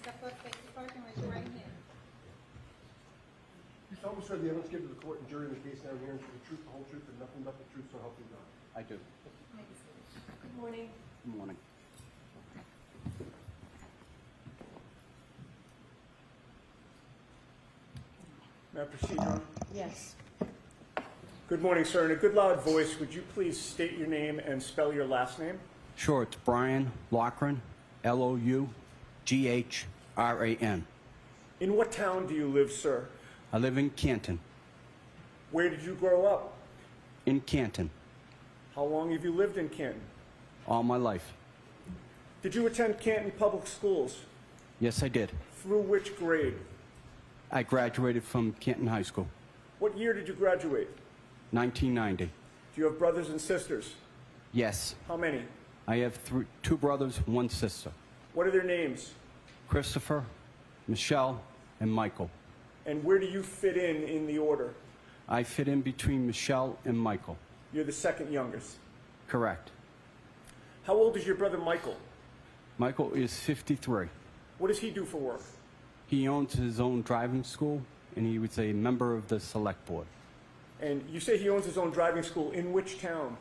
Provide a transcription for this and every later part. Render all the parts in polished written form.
Step up, face the clerk, and raise your right hand. You solemnly swear the evidence given to the court and jury in the case now hearing the truth, the whole truth, and nothing but the truth, so help you God? I do. Good morning. Good morning. May I proceed, Your Honor? Yes. Good morning, sir. In a good loud voice, would you please state your name and spell your last name? Sure, it's Brian Loughran, Loughran. In what town do you live, sir? I live in Canton. Where did you grow up? In Canton, How long have you lived in Canton? all my life. Did you attend Canton Public Schools? Yes, I did. Through which grade? I graduated from Canton High School, What year did you graduate? 1990. Do you have brothers and sisters? Yes, How many? I have two brothers, one sister. What are their names? Christopher, Michelle, and Michael. And where do you fit in the order? I fit in between Michelle and Michael. You're the second youngest. Correct. How old is your brother Michael? Michael is 53. What does he do for work? He owns his own driving school, and he was a member of the select board. And you say he owns his own driving school. In which town?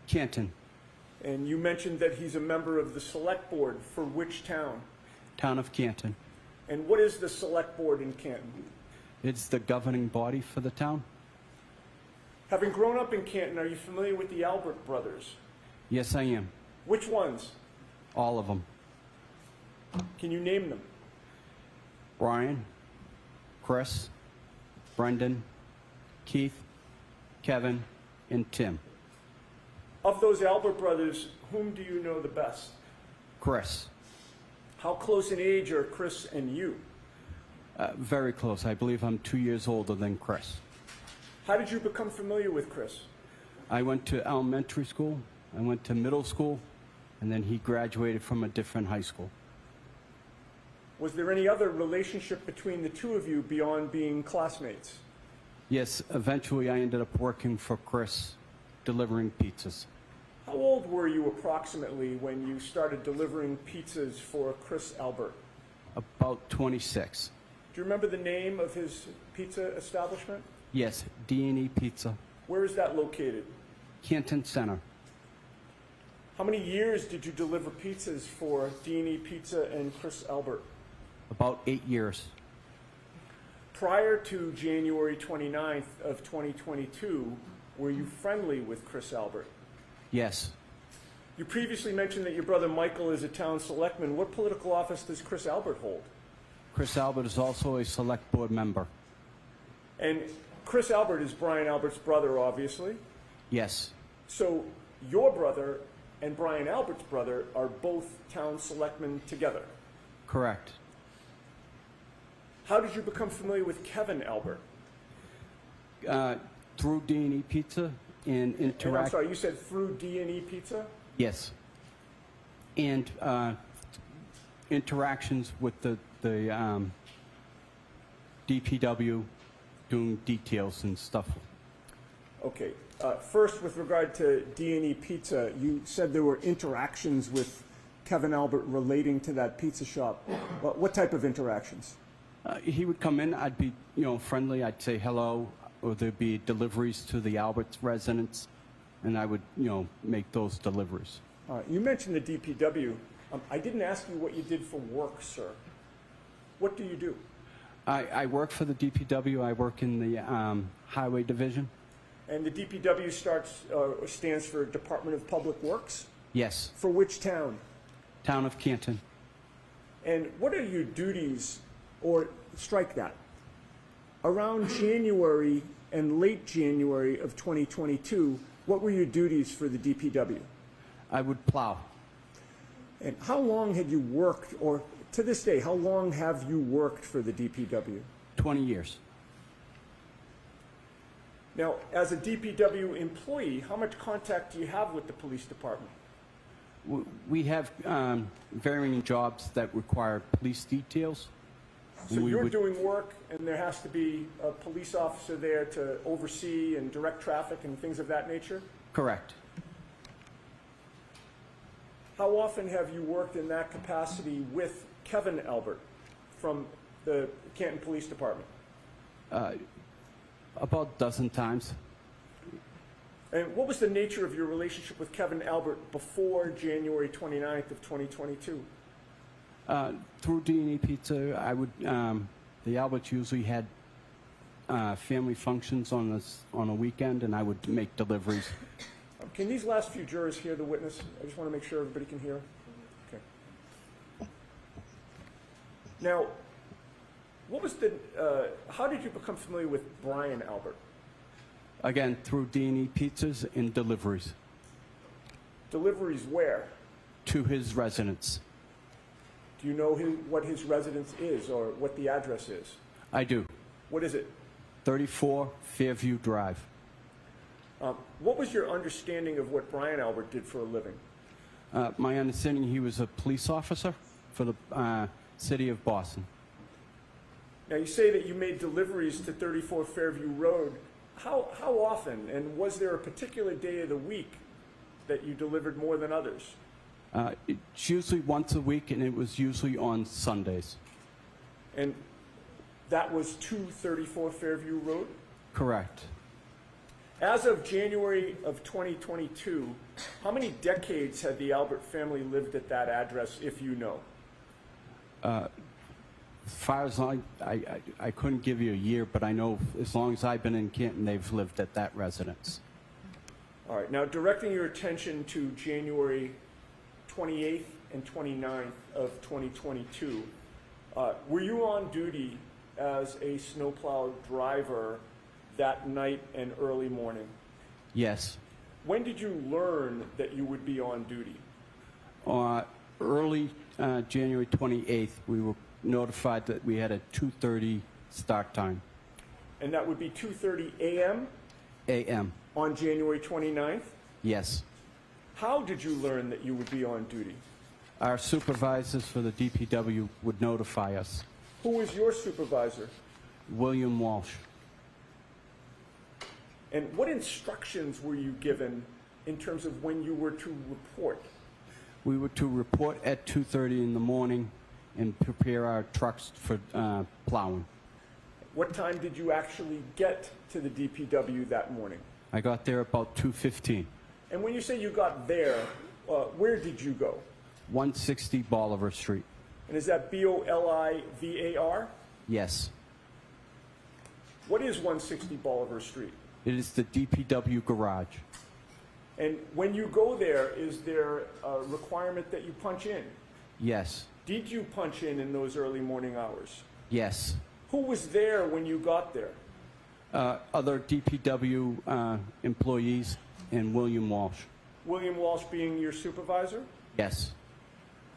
Canton, And you mentioned that he's a member of the select board for which town? town of Canton. And what is the select board in Canton? It's the governing body for the town. Having grown up in Canton, are you familiar with the Albert brothers? Yes, I am. Which ones? All of them. Can you name them? Brian, Chris, Brendan, Keith, Kevin, and Tim. Of those Albert brothers, whom do you know the best? Chris. How close in age are Chris and you? Very close. I believe I'm 2 years older than Chris. How did you become familiar with Chris? I went to elementary school, I went to middle school, and then he graduated from a different high school. Was there any other relationship between the two of you beyond being classmates? Yes, eventually I ended up working for Chris, delivering pizzas. How old were you approximately when you started delivering pizzas for Chris Albert? About 26. Do you remember the name of his pizza establishment? Yes, D&E Pizza, Where is that located? Canton Center. How many years did you deliver pizzas for D&E Pizza and Chris Albert? About 8 years. Prior to January 29th of 2022, were you friendly with Chris Albert? Yes, You previously mentioned that your brother Michael is a town selectman. What political office does Chris Albert hold? Chris Albert is also a select board member. And Chris Albert is Brian Albert's brother, obviously. Yes, So your brother and Brian Albert's brother are both town selectmen together. correct. How did you become familiar with Kevin Albert? Through D&E Pizza and And I'm interact. sorry, you said through D&E Pizza? Yes, and interactions with the DPW, doing details and stuff. Okay. First, with regard to D&E Pizza, you said there were interactions with Kevin Albert relating to that pizza shop. What type of interactions? He would come in. I'd be, friendly. I'd say hello, or there'd be deliveries to the Alberts residents, and I would, make those deliveries. You mentioned the DPW. I didn't ask you what you did for work, sir. What do you do? I work for the DPW. I work in the highway division. And the DPW stands for Department of Public Works? Yes, For which town? town of Canton. And what are your duties, or strike that, around January and late January of 2022, what were your duties for the DPW? I would plow. And how long had you worked, or to this day, how long have you worked for the DPW? 20 years. Now, as a DPW employee, how much contact do you have with the police department? We have varying jobs that require police details. So We you're would- doing work, and there has to be a police officer there to oversee and direct traffic and things of that nature? Correct. How often have you worked in that capacity with Kevin Albert? from the Canton Police Department? About a dozen times. And what was the nature of your relationship with Kevin Albert before January 29th of 2022? Through D&E Pizza, I would, the Alberts usually had family functions on a weekend, and I would make deliveries. Can these last few jurors hear the witness? I just want to make sure everybody can hear. Okay. Now, what was how did you become familiar with Brian Albert? Again, through D&E Pizzas and deliveries Deliveries where? to his residence. Do you know what his residence is or what the address is? I do. What is it? 34 Fairview Drive. What was your understanding of what Brian Albert did for a living? My understanding, he was a police officer for the city of Boston. Now, you say that you made deliveries to 34 Fairview Road. How often, and was there a particular day of the week that you delivered more than others? It's usually once a week, and it was usually on Sundays. And that was to 34 Fairview Road? Correct. As of January of 2022, how many decades had the Albert family lived at that address, if you know? As far as I couldn't give you a year, but I know as long as I've been in Canton, they've lived at that residence. All right, now directing your attention to January 28th and 29th of 2022, were you on duty as a snowplow driver that night and early morning? Yes. When did you learn that you would be on duty? Early January 28th, we were notified that we had a 2:30 start time. And that would be 2:30 a.m. A.M. on January 29th? Yes. How did you learn that you would be on duty? Our supervisors for the DPW would notify us. Who was your supervisor? William Walsh. And what instructions were you given in terms of when you were to report? We were to report at 2:30 in the morning and prepare our trucks for plowing. What time did you actually get to the DPW that morning? I got there about 2:15. And when you say you got there, where did you go? 160 Bolivar Street. And is that Bolivar? Yes. What is 160 Bolivar Street? It is the DPW garage. And when you go there, is there a requirement that you punch in? Yes. Did you punch in those early morning hours? Yes. Who was there when you got there? Other DPW employees and William Walsh. William Walsh being your supervisor? Yes.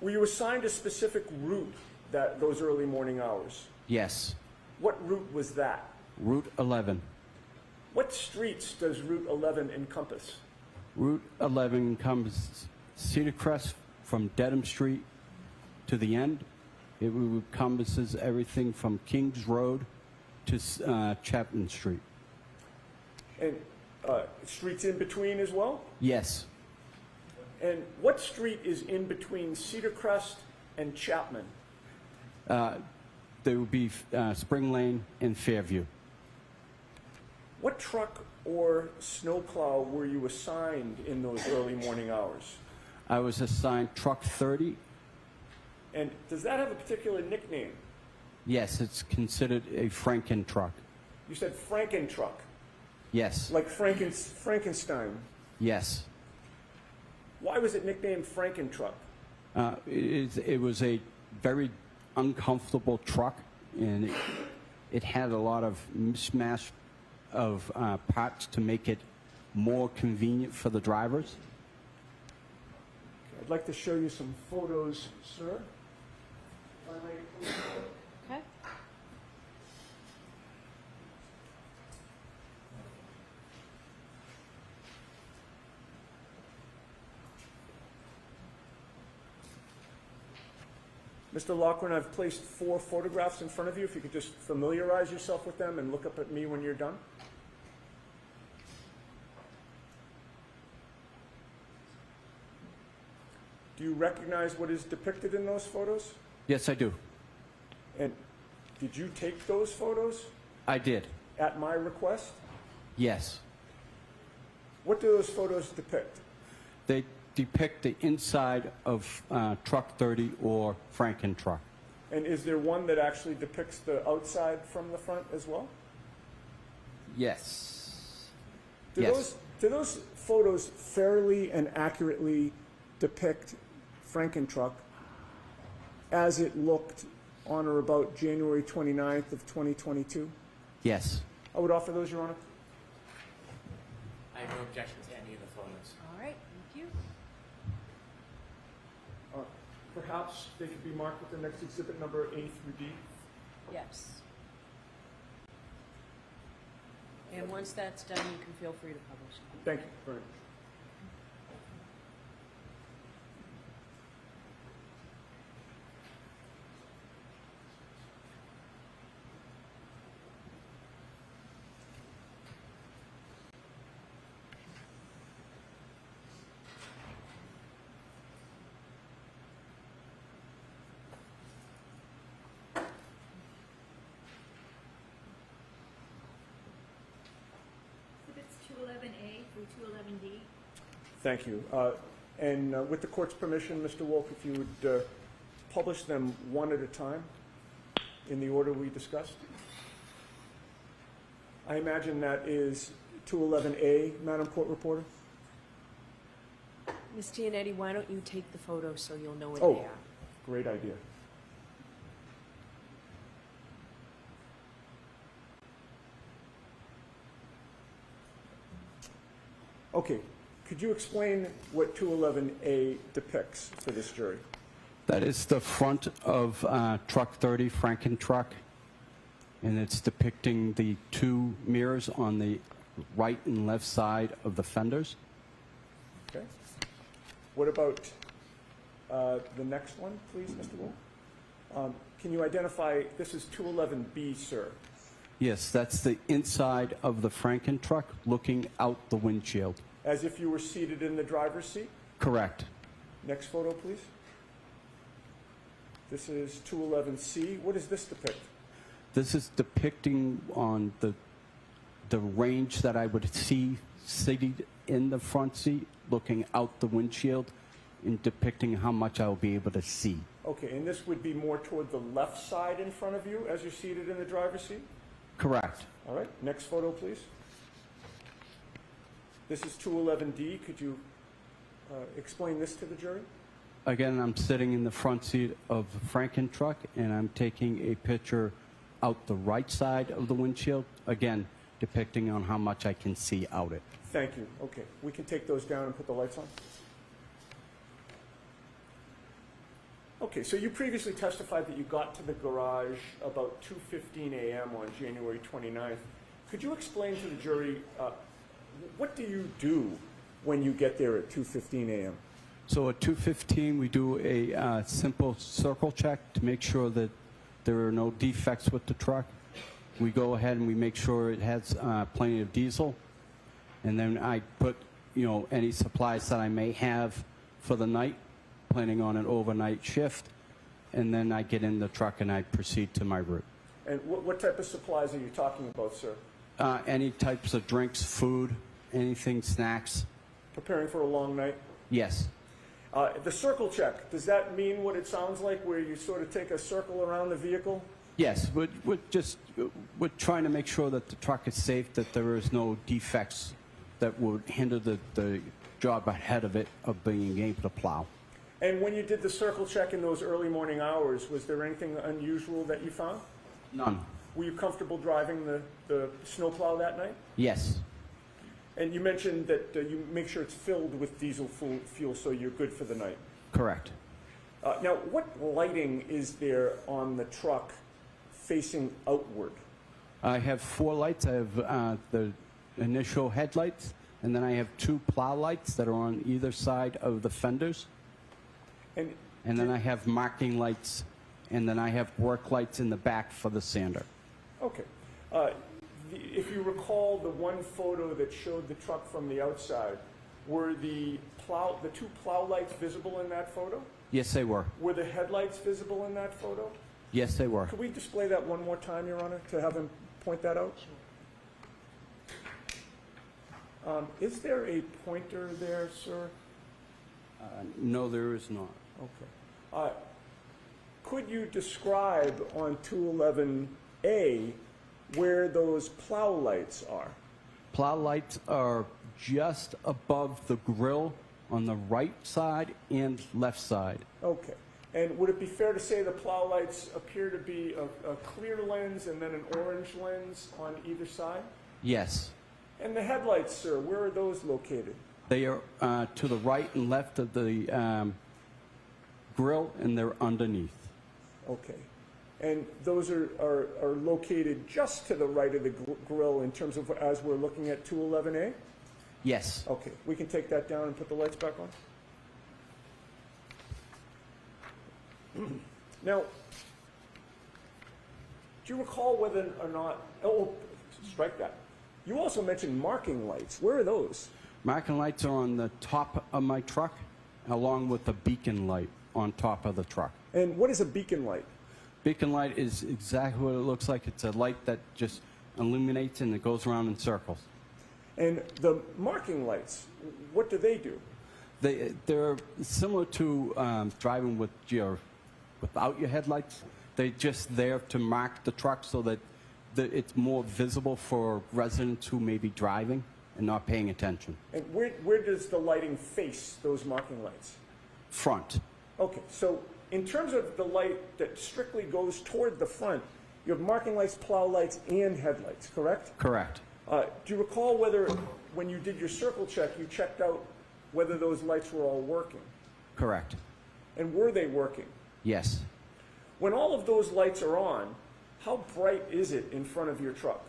Were you assigned a specific route those early morning hours? Yes. What route was that? Route 11. What streets does Route 11 encompass? Route 11 encompasses Cedar Crest from Dedham Street to the end. It encompasses everything from Kings Road to Chapman Street. And streets in between as well? Yes. And what street is in between Cedar Crest and Chapman? There would be Spring Lane and Fairview. What truck or snowplow were you assigned in those early morning hours? I was assigned Truck 30. And does that have a particular nickname? Yes, it's considered a Franken truck. You said Franken truck, Yes. like Frankenstein. Yes. Why was it nicknamed Franken truck? It was a very uncomfortable truck, and it had a lot of mishmash of parts to make it more convenient for the drivers. I'd like to show you some photos, sir. Okay. Mr. Loughran, I've placed 4 photographs in front of you. If you could just familiarize yourself with them and look up at me when you're done. Do you recognize what is depicted in those photos? Yes, I do. And did you take those photos I did. at my request? Yes. What do those photos depict? They depict the inside of truck 30 or Franken truck. And is there one that actually depicts the outside from the front as well? Yes. Do Yes. those photos fairly and accurately depict Franken truck as it looked on or about January 29th of 2022? Yes. I would offer those, Your Honor. I have no objection to any of the photos. All right, thank you. Perhaps they could be marked with the next exhibit number A through D. Yes. And once that's done, you can feel free to publish. Thank you very much. Exhibits 211A through 211D. Thank you. And with the court's permission, Mr. Wolk, if you would publish them one at a time in the order we discussed. I imagine that is 211A, Madam Court Reporter? Ms. Gianetti, why don't you take the photos so you'll know where Oh. they are? Great idea. Okay, could you explain what 211A depicts for this jury? That is the front of truck 30, Franken truck, and it's depicting the two mirrors on the right and left side of the fenders. Okay. What about the next one, please, Mr. Wolf? Can you identify, this is 211B, sir. Yes, that's the inside of the Franken truck looking out the windshield. As if you were seated in the driver's seat? Correct. Next photo, please. This is 211C. What does this depict? This is depicting on the range that I would see seated in the front seat, looking out the windshield, and depicting how much I will be able to see. Okay, and this would be more toward the left side in front of you as you're seated in the driver's seat? Correct. All right, next photo, please. This is 211D. Could you explain this to the jury? Again, I'm sitting in the front seat of the Franken truck, and I'm taking a picture out the right side of the windshield, again, depicting on how much I can see out it. Thank you. Okay, we can take those down and put the lights on. Okay, so you previously testified that you got to the garage about 2:15 a.m. on January 29th. Could you explain to the jury, what do you do when you get there at 2:15 a.m.? So at 2:15, we do a simple circle check to make sure that there are no defects with the truck. We go ahead and we make sure it has plenty of diesel, and then I put, any supplies that I may have for the night, planning on an overnight shift, and then I get in the truck and I proceed to my route. And what type of supplies are you talking about, sir? Any types of drinks, food, anything, snacks. Preparing for a long night? Yes. The circle check, does that mean what it sounds like, where you sort of take a circle around the vehicle? Yes, we're trying to make sure that the truck is safe, that there is no defects that would hinder the job ahead of it of being able to plow. And when you did the circle check in those early morning hours, was there anything unusual that you found? None. Were you comfortable driving the snowplow that night? Yes. And you mentioned that you make sure it's filled with diesel fuel so you're good for the night. Correct. Now, what lighting is there on the truck facing outward? I have 4 lights. I have the initial headlights, and then I have 2 plow lights that are on either side of the fenders. And then I have marking lights, and then I have work lights in the back for the sander. Okay. If you recall the one photo that showed the truck from the outside, were the 2 plow lights visible in that photo? Yes, they were. Were the headlights visible in that photo? Yes, they were. Could we display that one more time, Your Honor, to have him point that out? Is there a pointer there, sir? No, there is not. Okay. Could you describe on 211A where those plow lights are? Plow lights are just above the grill on the right side and left side. Okay. And would it be fair to say the plow lights appear to be a clear lens and then an orange lens on either side? Yes. And the headlights, sir, where are those located? They are to the right and left of the grill, and they're underneath. Okay. And those are located just to the right of the grill in terms of as we're looking at 211A? Yes. Okay. We can take that down and put the lights back on? Now, do you recall whether or not, oh, strike that. You also mentioned marking lights. Where are those? Marking lights are on the top of my truck, along with the beacon light on top of the truck. And what is a beacon light? Beacon light is exactly what it looks like. It's a light that just illuminates and it goes around in circles. And the marking lights, what do they do? They're similar to driving without your headlights. They're just there to mark the truck so that it's more visible for residents who may be driving and not paying attention. And where does the lighting face those marking lights? Front. Okay, so in terms of the light that strictly goes toward the front, you have marking lights, plow lights, and headlights, correct? Correct. Do you recall whether, when you did your circle check, you checked out whether those lights were all working? Correct. And were they working? Yes. When all of those lights are on, how bright is it in front of your truck?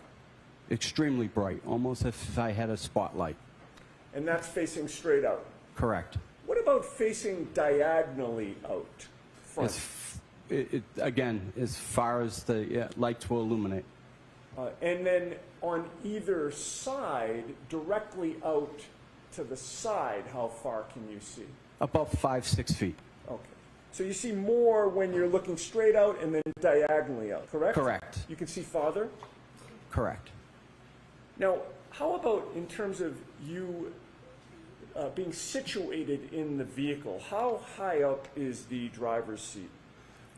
Extremely bright, almost if I had a spotlight. And that's facing straight out. Correct. What about facing diagonally out front? Again, as far as the lights will illuminate. And then on either side, directly out to the side, how far can you see? About 5-6 feet. Okay. So you see more when you're looking straight out and then diagonally out, correct? Correct. You can see farther? Correct. Now, how about in terms of you being situated in the vehicle? How high up is the driver's seat?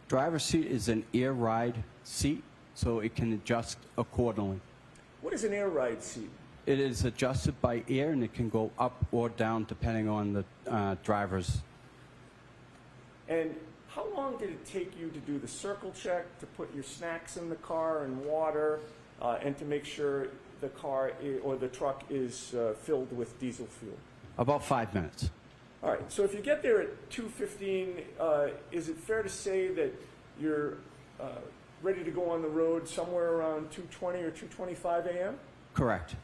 Driver's seat is an air ride seat, so it can adjust accordingly. What is an air ride seat? It is adjusted by air, and it can go up or down depending on the driver's. And how long did it take you to do the circle check, to put your snacks in the car and water, and to make sure the car or the truck is filled with diesel fuel? About 5 minutes. All right, so if you get there at 2:15, is it fair to say that you're ready to go on the road somewhere around 2:20 or 2:25 a.m.? Correct.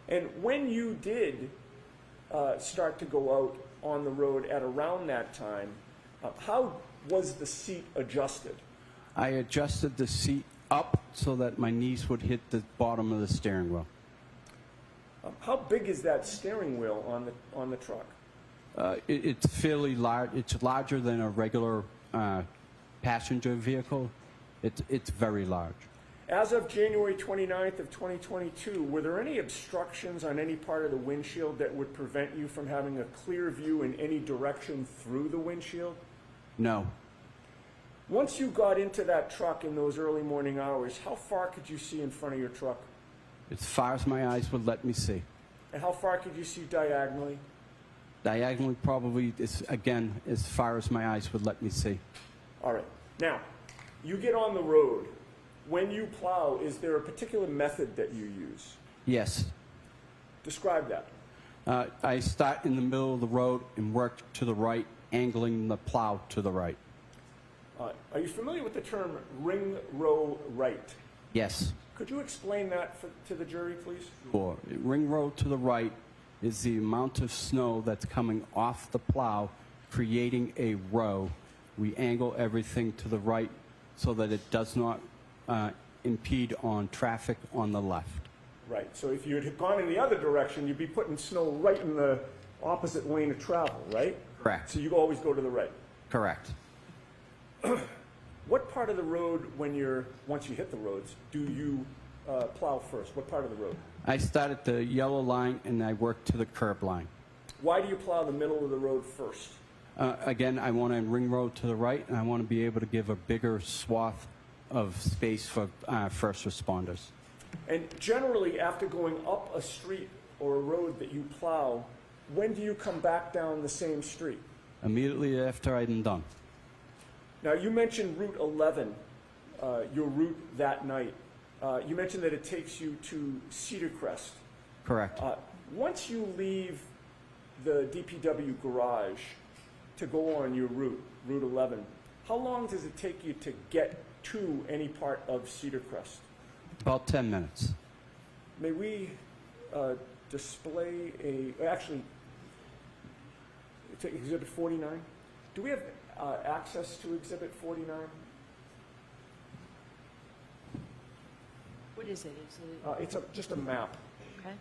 And when you did start to go out on the road at around that time, how was the seat adjusted? I adjusted the seat up so that my knees would hit the bottom of the steering wheel. How big is that steering wheel on the truck? It's fairly large. It's larger than a regular passenger vehicle. It's very large. As of January 29th of 2022, were there any obstructions on any part of the windshield that would prevent you from having a clear view in any direction through the windshield? No. Once you got into that truck in those early morning hours, how far could you see in front of your truck? As far as my eyes would let me see. And how far could you see diagonally? Diagonally, probably, again, as far as my eyes would let me see. All right. Now, you get on the road. When you plow, is there a particular method that you use? Yes. Describe that. I start in the middle of the road and work to the right, angling the plow to the right. Are you familiar with the term ring row right? Yes. Could you explain that to the jury, please? Sure. Ring row to the right is the amount of snow that's coming off the plow, creating a row. We angle everything to the right so that it does not impede on traffic on the left. Right. So if you had gone in the other direction, you'd be putting snow right in the opposite lane of travel, right? Correct. So you always go to the right. Correct. What part of the road, once you hit the roads, do you plow first? What part of the road? I start at the yellow line and I work to the curb line. Why do you plow the middle of the road first? Again, I want a ring road to the right, and I want to be able to give a bigger swath of space for first responders. And generally, after going up a street or a road that you plow, when do you come back down the same street? Immediately after I'm done. Now, you mentioned Route 11, your route that night. You mentioned that it takes you to Cedar Crest. Correct. Once you leave the DPW garage to go on your route, Route 11, how long does it take you to get to any part of Cedar Crest? About 10 minutes. May we display actually, it's Exhibit 49. Do we have access to Exhibit 49? What is it? Is it, It's just a map. okay.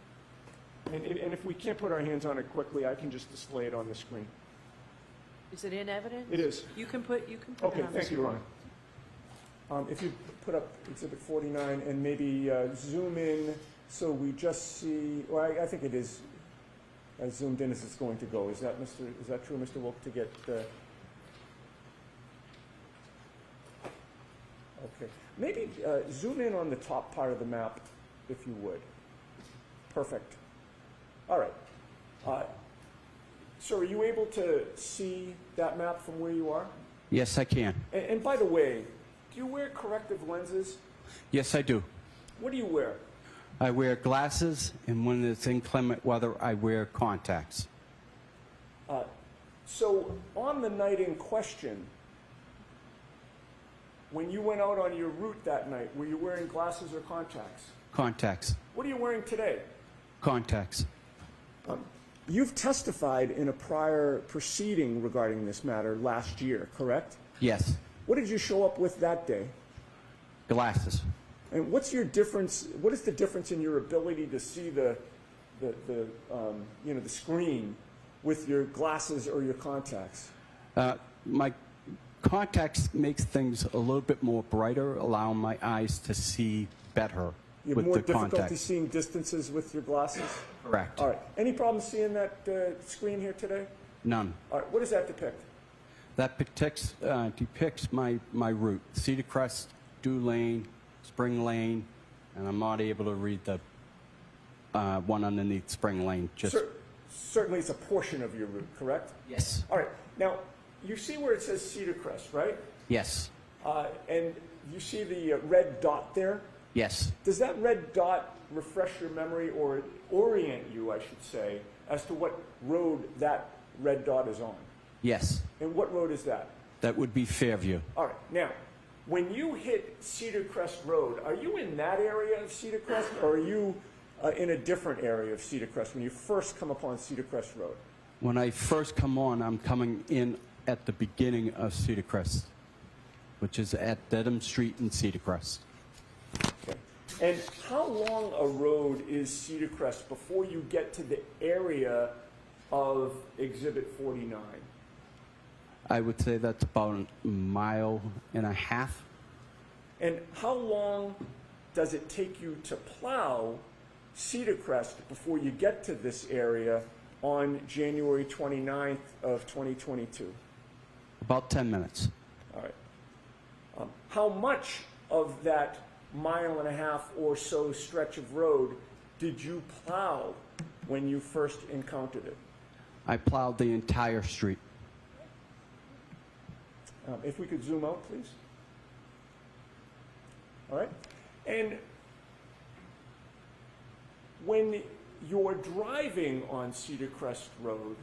And if we can't put our hands on it quickly, I can just display it on the screen. Is it in evidence? It is. You can put it Okay, on the thank you, screen. Ron. If you put up Exhibit 49 and maybe zoom in so we just see, well, I think it is as zoomed in as it's going to go. Is that true, Mr. Wilk, to get okay. Maybe zoom in on the top part of the map, if you would. Perfect. All right. So are you able to see that map from where you are? Yes, I can. And by the way, do you wear corrective lenses? Yes, I do. What do you wear? I wear glasses, and when it's inclement weather, I wear contacts. So on the night in question, when you went out on your route that night, were you wearing glasses or contacts? Contacts. What are you wearing today? Contacts. You've testified in a prior proceeding regarding this matter last year, correct? Yes. What did you show up with that day? Glasses. And what's your difference? What is the difference in your ability to see the screen with your glasses or your contacts? My contacts makes things a little bit more brighter, allowing my eyes to see better You have with more the difficulty contacts. seeing distances with your glasses? Correct. All right. Any problem seeing that screen here today? None. All right. What does that depict? That depicts my route. Cedar Crest, Dew Lane, Spring Lane, and I'm not able to read the one underneath Spring Lane. Just Certainly it's a portion of your route, correct? Yes. All right. Now, you see where it says Cedar Crest, right? Yes. And you see the red dot there? Yes. Does that red dot refresh your memory or orient you, I should say, as to what road that red dot is on? Yes. And what road is that? That would be Fairview. All right. Now, when you hit Cedar Crest Road, are you in that area of Cedar Crest, or are you in a different area of Cedar Crest when you first come upon Cedar Crest Road? When I first come on, I'm coming in at the beginning of Cedar Crest, which is at Dedham Street in Cedar Crest. Okay. And how long a road is Cedar Crest before you get to the area of Exhibit 49? I would say that's about a mile and a half. And how long does it take you to plow Cedar Crest before you get to this area on January 29th of 2022? About 10 minutes. All right. How much of that mile and a half or so stretch of road did you plow when you first encountered it? I plowed the entire street. If we could zoom out, please. All right. And when you're driving on Cedar Crest Road,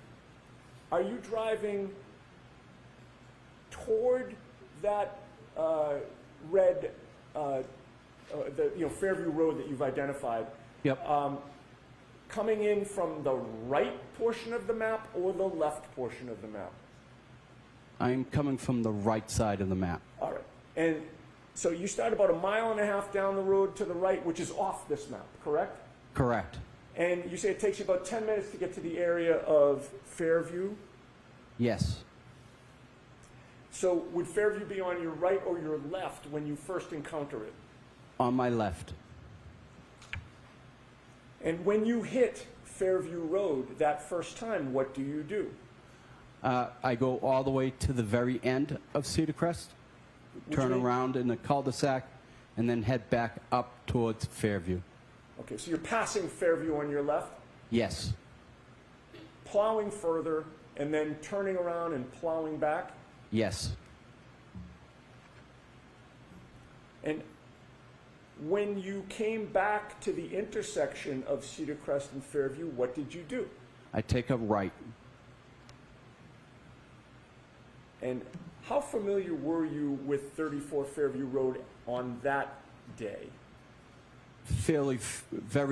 are you driving toward that red, Fairview Road that you've identified? Yep. Coming in from the right portion of the map or the left portion of the map? I'm coming from the right side of the map. All right. And so you start about a mile and a half down the road to the right, which is off this map, correct? Correct. And you say it takes you about 10 minutes to get to the area of Fairview. Yes. So would Fairview be on your right or your left when you first encounter it? On my left. And when you hit Fairview Road that first time, what do you do? I go all the way to the very end of Cedar Crest, turn means? around in the cul-de-sac, and then head back up towards Fairview. Okay, so you're passing Fairview on your left, Yes, plowing further, and then turning around and plowing back? yes. And when you came back to the intersection of Cedar Crest and Fairview, what did you do? I take a right. And how familiar were you with 34 Fairview Road on that day, Very,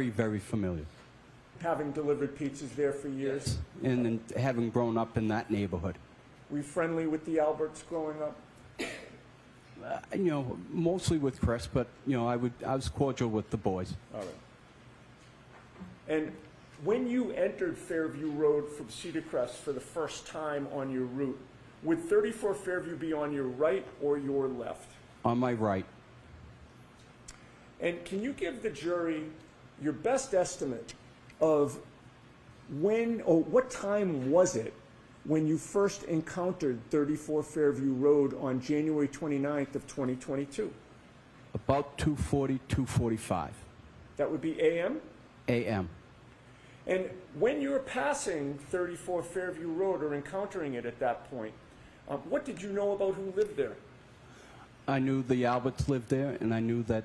very familiar. having delivered pizzas there for years? And then having grown up in that neighborhood. Were you friendly with the Alberts growing up? Mostly with Chris, but, I was cordial with the boys. All right. And when you entered Fairview Road from Cedar Crest for the first time on your route, would 34 Fairview be on your right or your left? On my right. And can you give the jury your best estimate of when, or what time was it when you first encountered 34 Fairview Road on January 29th of 2022? About 2:40, 2:45 That would be AM? a.m. And when you were passing 34 Fairview Road or encountering it at that point, what did you know about who lived there? I knew the Alberts lived there, and I knew that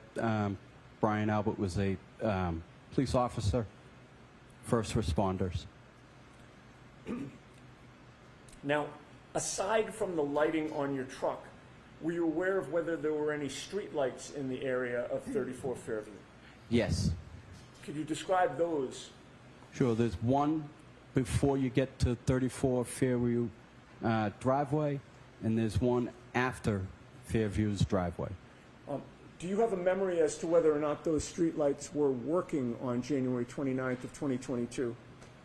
Brian Albert was a police officer, first responders. Now, aside from the lighting on your truck, were you aware of whether there were any street lights in the area of 34 Fairview? Yes. Could you describe those? Sure, there's one before you get to 34 Fairview driveway, and there's one after Fairview's driveway. Do you have a memory as to whether or not those street lights were working on January 29th of 2022?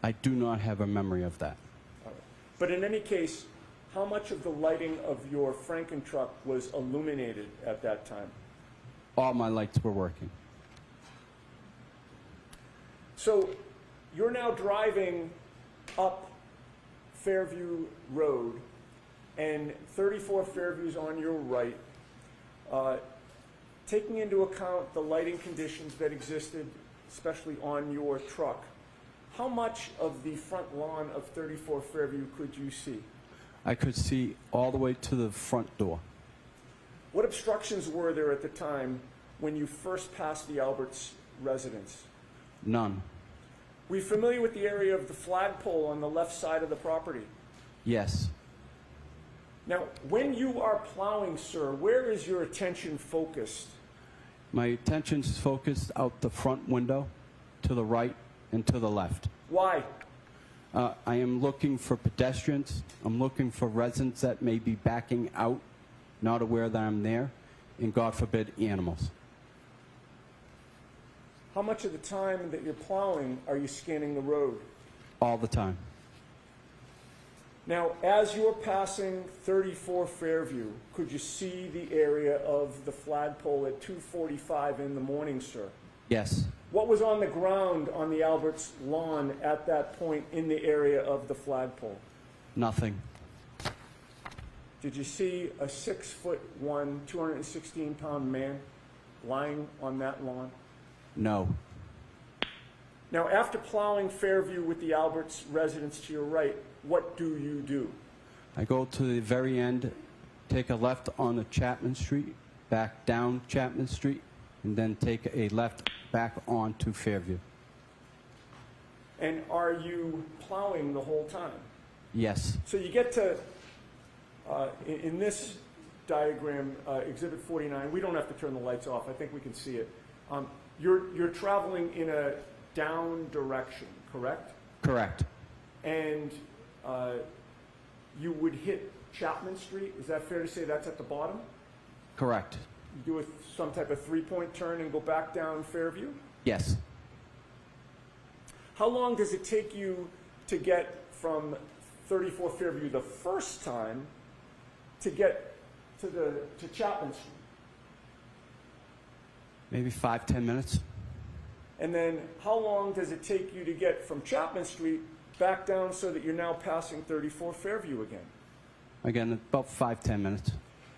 I do not have a memory of that. But in any case, how much of the lighting of your Franken truck was illuminated at that time? All my lights were working. So you're now driving up Fairview Road, and 34 Fairview's on your right. Taking into account the lighting conditions that existed, especially on your truck, how much of the front lawn of 34 Fairview could you see? I could see all the way to the front door. What obstructions were there at the time when you first passed the Alberts residence? None. Were you familiar with the area of the flagpole on the left side of the property? Yes. Now, when you are plowing, sir, where is your attention focused? My attention's focused out the front window, to the right and to the left. Why? I am looking for pedestrians. I'm looking for residents that may be backing out, not aware that I'm there, and God forbid, animals. How much of the time that you're plowing are you scanning the road? All the time. Now, as you're passing 34 Fairview, could you see the area of the flagpole at 2:45 in the morning, sir? Yes. What was on the ground on the Alberts lawn at that point in the area of the flagpole? Nothing. Did you see a 6'1", 216-pound man lying on that lawn? No. Now, after plowing Fairview with the Alberts residence to your right, what do you do? I go to the very end, take a left on Chapman Street, back down Chapman Street, and then take a left back onto Fairview. And are you plowing the whole time? Yes. So you get to, in this diagram, Exhibit 49, we don't have to turn the lights off. I think we can see it. You're traveling in a down direction, correct? Correct. And you would hit Chapman Street. Is that fair to say that's at the bottom? Correct. You do some type of three-point turn and go back down Fairview? Yes. How long does it take you to get from 34 Fairview the first time to get to Chapman Street? Maybe 5-10 minutes. And then how long does it take you to get from Chapman Street back down so that you're now passing 34 Fairview again? Again, about 5-10 minutes.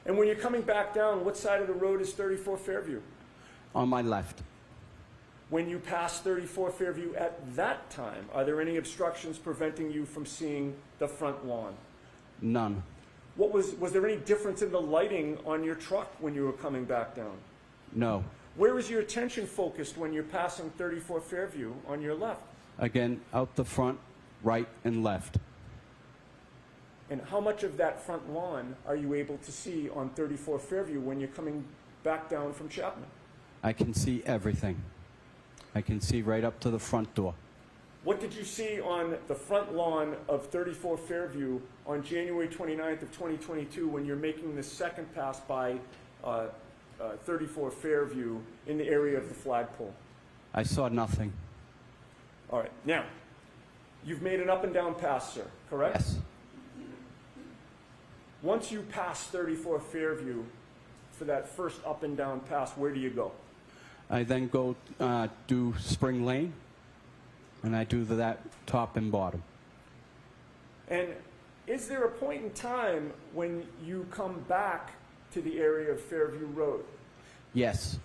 And when you're coming back down, what side of the road is 34 Fairview? On my left. When you pass 34 Fairview at that time, are there any obstructions preventing you from seeing the front lawn? None. Was there any difference in the lighting on your truck when you were coming back down? No. Where is your attention focused when you're passing 34 Fairview on your left? Again, out the front, right and left. And how much of that front lawn are you able to see on 34 Fairview when you're coming back down from Chapman? I can see everything. I can see right up to the front door. What did you see on the front lawn of 34 Fairview on January 29th of 2022 when you're making the second pass by 34 Fairview in the area of the flagpole? I saw nothing. All right. Now, you've made an up and down pass, sir, correct? Yes. Once you pass 34 Fairview for that first up and down pass, where do you go? I then go do Spring Lane, and I do that top and bottom. And is there a point in time when you come back to the area of Fairview Road? Yes.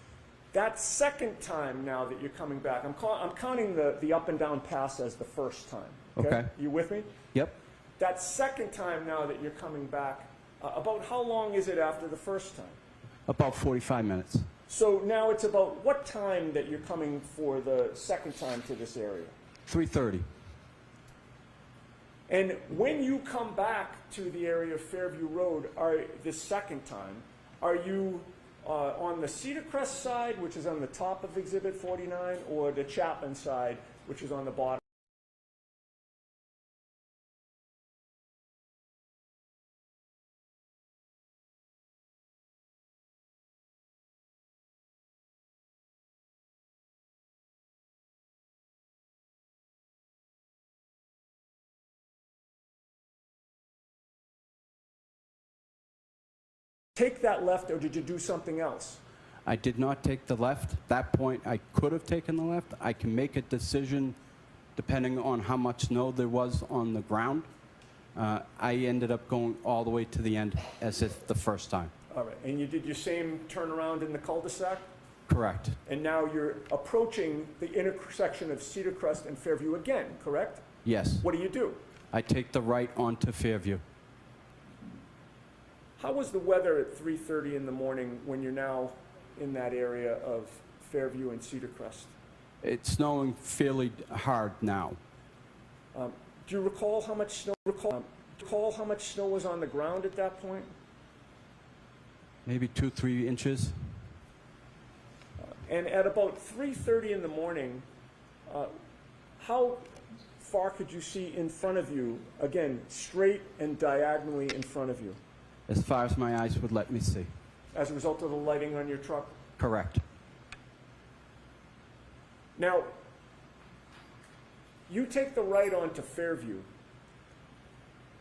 That second time now that you're coming back, I'm counting the up and down pass as the first time. Okay. You with me? Yep. That second time now that you're coming back, about how long is it after the first time? About 45 minutes. So now it's about what time that you're coming for the second time to this area? 3:30. And when you come back to the area of Fairview Road, this second time, are you on the Cedar Crest side, which is on the top of Exhibit 49, or the Chapman side, which is on the bottom? Take that left, or did you do something else? I did not take the left. At that point, I could have taken the left. I can make a decision depending on how much snow there was on the ground. I ended up going all the way to the end as if the first time. All right, and you did your same turnaround in the cul-de-sac? Correct. And now you're approaching the intersection of Cedar Crest and Fairview again, correct? Yes. What do? I take the right onto Fairview. How was the weather at 3:30 in the morning when you're now in that area of Fairview and Cedar Crest? It's snowing fairly hard now. Do you recall how much snow? Recall how much snow was on the ground at that point? Maybe 2-3 inches. And at about 3:30 in the morning, how far could you see in front of you? Again, straight and diagonally in front of you, As far as my eyes would let me see. as a result of the lighting on your truck? Correct. Now, you take the right onto Fairview.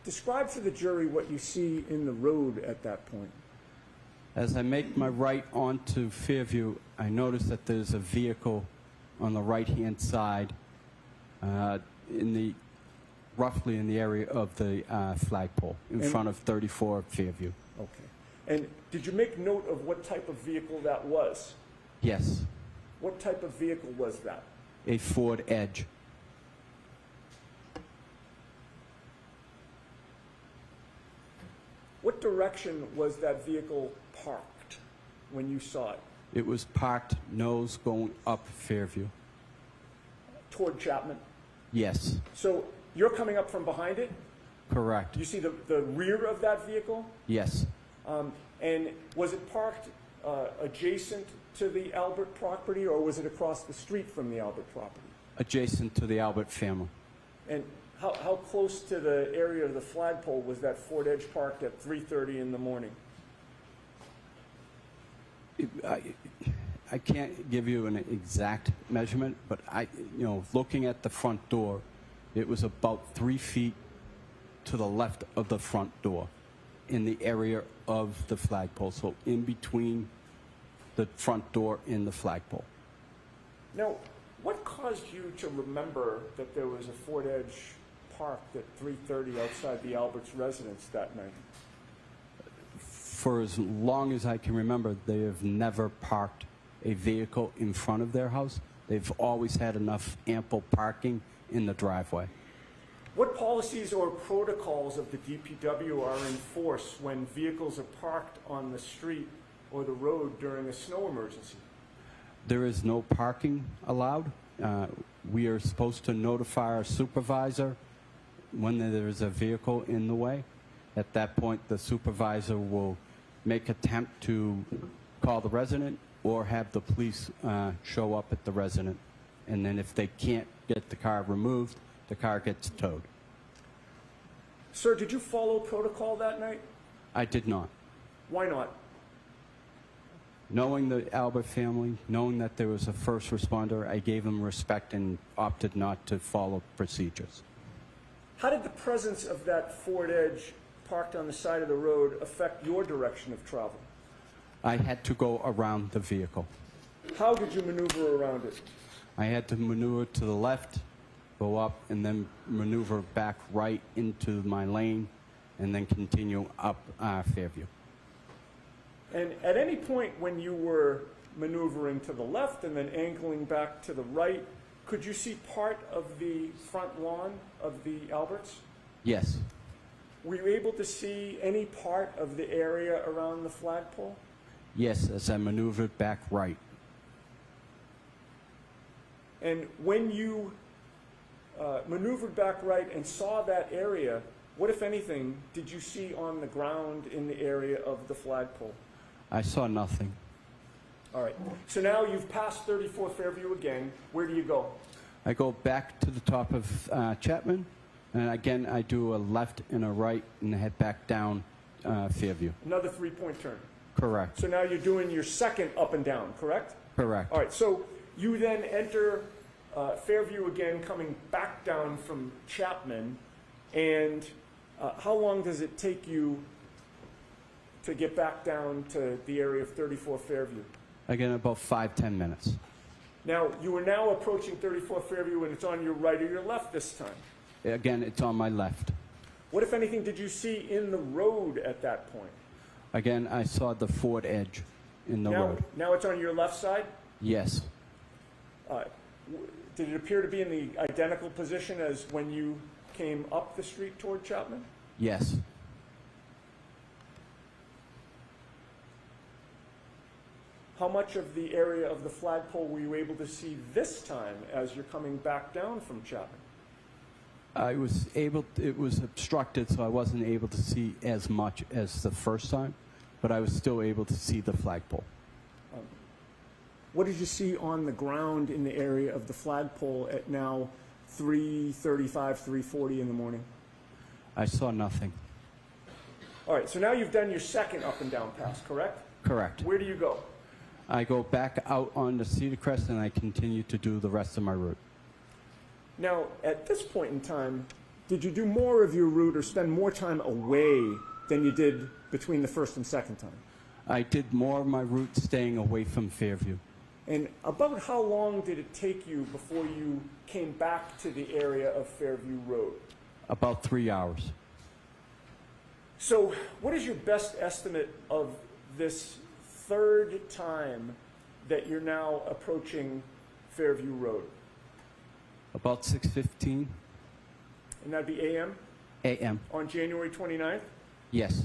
Describe for the jury what you see in the road at that point. As I make my right onto Fairview, I notice that there's a vehicle on the right-hand side roughly in the area of the flagpole in front of 34 Fairview. Okay. And did you make note of what type of vehicle that was? Yes. What type of vehicle was that? A Ford Edge. What direction was that vehicle parked when you saw it? It was parked nose going up Fairview. Toward Chapman? Yes. So you're coming up from behind it? Correct. Do you see the rear of that vehicle? Yes. And was it parked adjacent to the Albert property, or was it across the street from the Albert property? Adjacent to the Albert family. And how close to the area of the flagpole was that Ford Edge parked at 3:30 in the morning? I can't give you an exact measurement, but looking at the front door, it was about 3 feet to the left of the front door. in the area of the flagpole, so in between the front door and the flagpole. Now, what caused you to remember that there was a Ford Edge parked at 3:30 outside the Alberts residence that night? For as long as I can remember, they have never parked a vehicle in front of their house. They've always had enough ample parking in the driveway. What policies or protocols of the DPW are in force when vehicles are parked on the street or the road during a snow emergency? There is no parking allowed. We are supposed to notify our supervisor when there is a vehicle in the way. At that point, the supervisor will make attempt to call the resident or have the police show up at the resident. And then if they can't get the car removed, the car gets towed. Sir, did you follow protocol that night? I did not. Why not? Knowing the Albert family, knowing that there was a first responder, I gave them respect and opted not to follow procedures. How did the presence of that Ford Edge parked on the side of the road affect your direction of travel? I had to go around the vehicle. How did you maneuver around it? I had to maneuver to the left, go up, and then maneuver back right into my lane, and then continue up Fairview. And at any point when you were maneuvering to the left and then angling back to the right, could you see part of the front lawn of the Alberts? Yes. Were you able to see any part of the area around the flagpole? Yes, as I maneuvered back right. And when you maneuvered back right and saw that area, what, if anything, did you see on the ground in the area of the flagpole? I saw nothing. All right. So now you've passed 34 Fairview again. Where do you go? I go back to the top of Chapman, and again I do a left and a right and head back down Fairview. Another three-point turn. Correct. So now you're doing your second up and down, correct? Correct. All right. So you then enter Fairview again, coming back down from Chapman. And how long does it take you to get back down to the area of 34 Fairview? Again, about 5-10 minutes. Now, you are now approaching 34 Fairview, and it's on your right or your left this time. Again, it's on my left. What, if anything, did you see in the road at that point? Again, I saw the Ford Edge in the road. Now it's on your left side? Yes. Did it appear to be in the identical position as when you came up the street toward Chapman? Yes. How much of the area of the flagpole were you able to see this time as you're coming back down from Chapman? I was able, it was obstructed, so I wasn't able to see as much as the first time, but I was still able to see the flagpole. What did you see on the ground in the area of the flagpole at now 3:35, 3:40 in the morning? I saw nothing. All right, so now you've done your second up and down pass, correct? Correct. Where do you go? I go back out on the Cedar Crest and I continue to do the rest of my route. Now, at this point in time, did you do more of your route or spend more time away than you did between the first and second time? I did more of my route staying away from Fairview. And about how long did it take you before you came back to the area of Fairview Road? About 3 hours. So what is your best estimate of this third time that you're now approaching Fairview Road? About 6:15 And that'd be a.m.? a.m. On January 29th? Yes.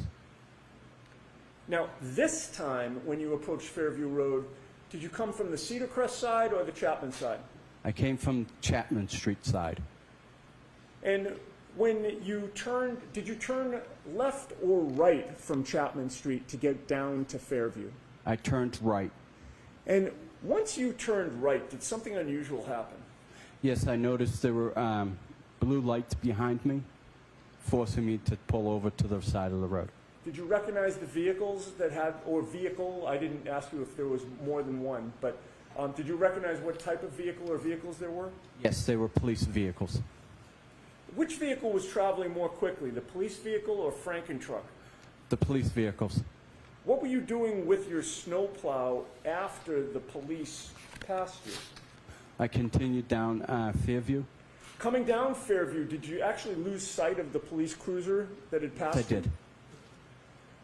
Now, this time when you approached Fairview Road, did you come from the Cedar Crest side or the Chapman side? I came from Chapman Street side. And when you turned, did you turn left or right from Chapman Street to get down to Fairview? I turned right. And once you turned right, did something unusual happen? Yes, I noticed there were blue lights behind me, forcing me to pull over to the side of the road. Did you recognize the vehicles that had, or vehicle? I didn't ask you if there was more than one, but did you recognize what type of vehicle or vehicles there were? Yes, they were police vehicles. Which vehicle was traveling more quickly, the police vehicle or Franken truck? The police vehicles. What were you doing with your snowplow after the police passed you? I continued down Fairview. Coming down Fairview, did you actually lose sight of the police cruiser that had passed I you? did.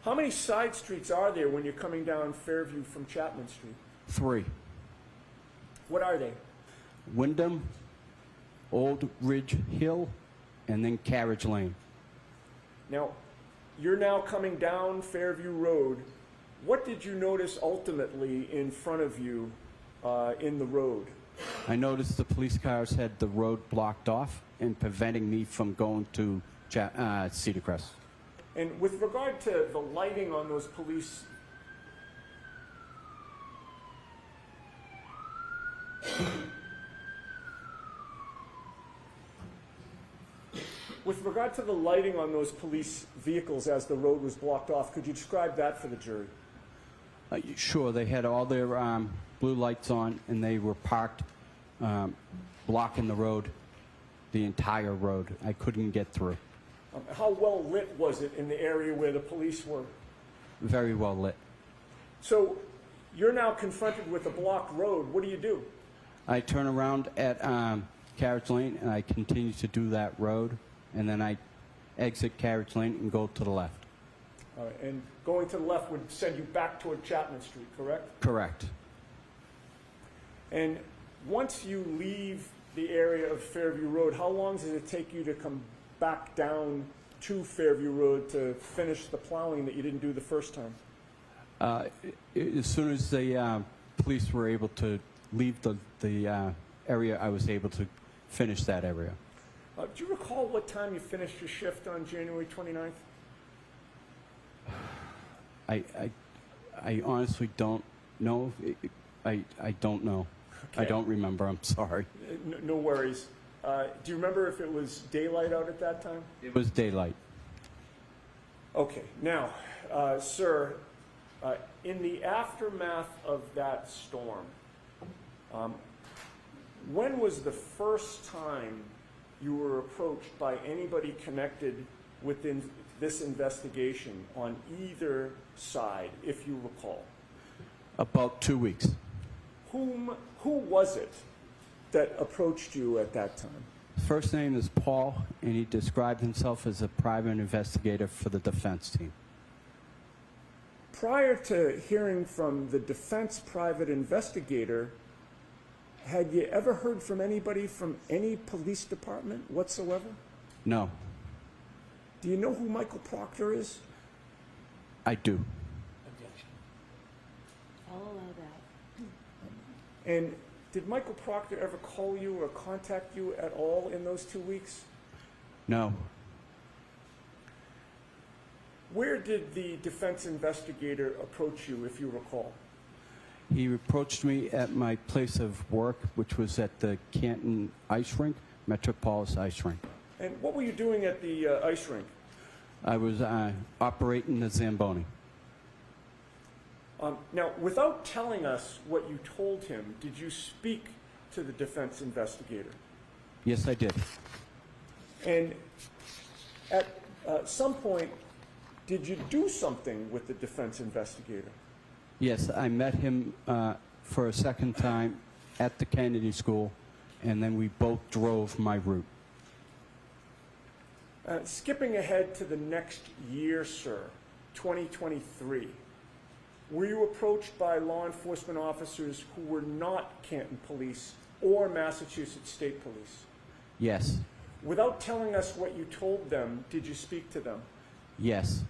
How many side streets are there when you're coming down Fairview from Chapman Street? 3. What are they? Wyndham, Old Ridge Hill, and then Carriage Lane. Now, you're now coming down Fairview Road. What did you notice ultimately in front of you in the road? I noticed the police cars had the road blocked off and preventing me from going to Cedar Crest. And with regard to the lighting on those police... With regard to the lighting on those police vehicles as the road was blocked off, could you describe that for the jury? Sure, they had all their blue lights on, and they were parked blocking the road, the entire road. I couldn't get through. How well lit was it in the area where the police were? Very well lit. So you're now confronted with a blocked road. What do you do? I turn around at Carriage Lane, and I continue to do that road, and then I exit Carriage Lane and go to the left. All right, and going to the left would send you back toward Chapman Street, correct? Correct. And once you leave the area of Fairview Road, how long does it take you to come back down to Fairview Road to finish the plowing that you didn't do the first time? As soon as the police were able to leave the area, I was able to finish that area. Do you recall what time you finished your shift on January 29th? I honestly don't know. I don't know. Okay. I don't remember. I'm sorry. No worries. Do you remember if it was daylight out at that time? It was daylight. Okay. Now, sir, in the aftermath of that storm, when was the first time you were approached by anybody connected within this investigation on either side, if you recall? About 2 weeks. Who was it that approached you at that time? First name is Paul, and he described himself as a private investigator for the defense team. Prior to hearing from the defense private investigator, had you ever heard from anybody from any police department whatsoever? No, Do you know who Michael Proctor is? I do. Objection. I'll allow that. And did Michael Proctor ever call you or contact you at all in those 2 weeks? No. Where did the defense investigator approach you, if you recall? He approached me at my place of work, which was at the Canton Ice Rink, Metropolis Ice Rink. And what were you doing at the ice rink? I was operating the Zamboni. Now, without telling us what you told him, did you speak to the defense investigator? Yes, I did. And at some point, did you do something with the defense investigator? Yes, I met him for a second time at the Kennedy School, and then we both drove my route. Skipping ahead to the next year, sir, 2023, were you approached by law enforcement officers who were not Canton Police or Massachusetts State Police? Yes. Without telling us what you told them, did you speak to them? Yes.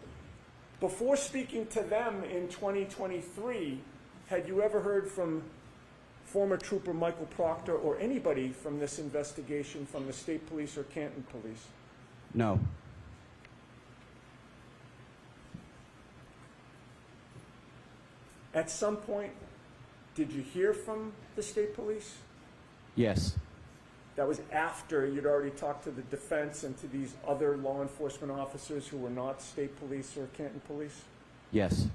Before speaking to them in 2023, had you ever heard from former Trooper Michael Proctor or anybody from this investigation from the State Police or Canton Police? No. At some point, did you hear from the State Police? Yes. That was after you'd already talked to the defense and to these other law enforcement officers who were not State Police or Canton Police? Yes.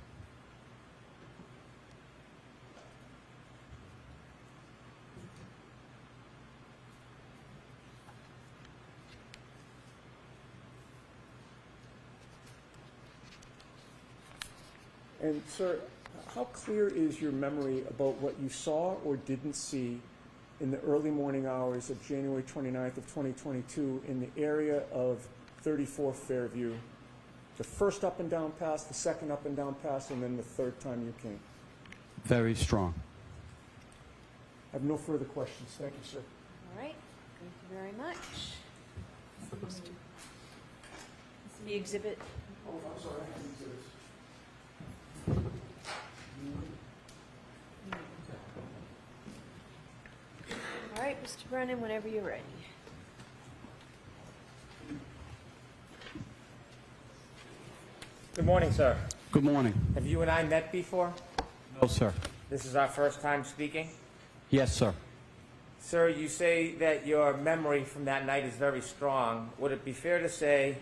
And sir, how clear is your memory about what you saw or didn't see in the early morning hours of January 29th of 2022 in the area of 34 Fairview? The first up and down pass, the second up and down pass, and then the third time you came. Very strong. I have no further questions. Thank you, sir. All right, thank you very much. This is the exhibit. Oh, I'm sorry. I have exhibits. All right, Mr. Brennan, whenever you're ready. Good morning, sir. Good morning. Have you and I met before? No, sir. This is our first time speaking. Yes, sir. Sir, you say that your memory from that night is very strong. Would it be fair to say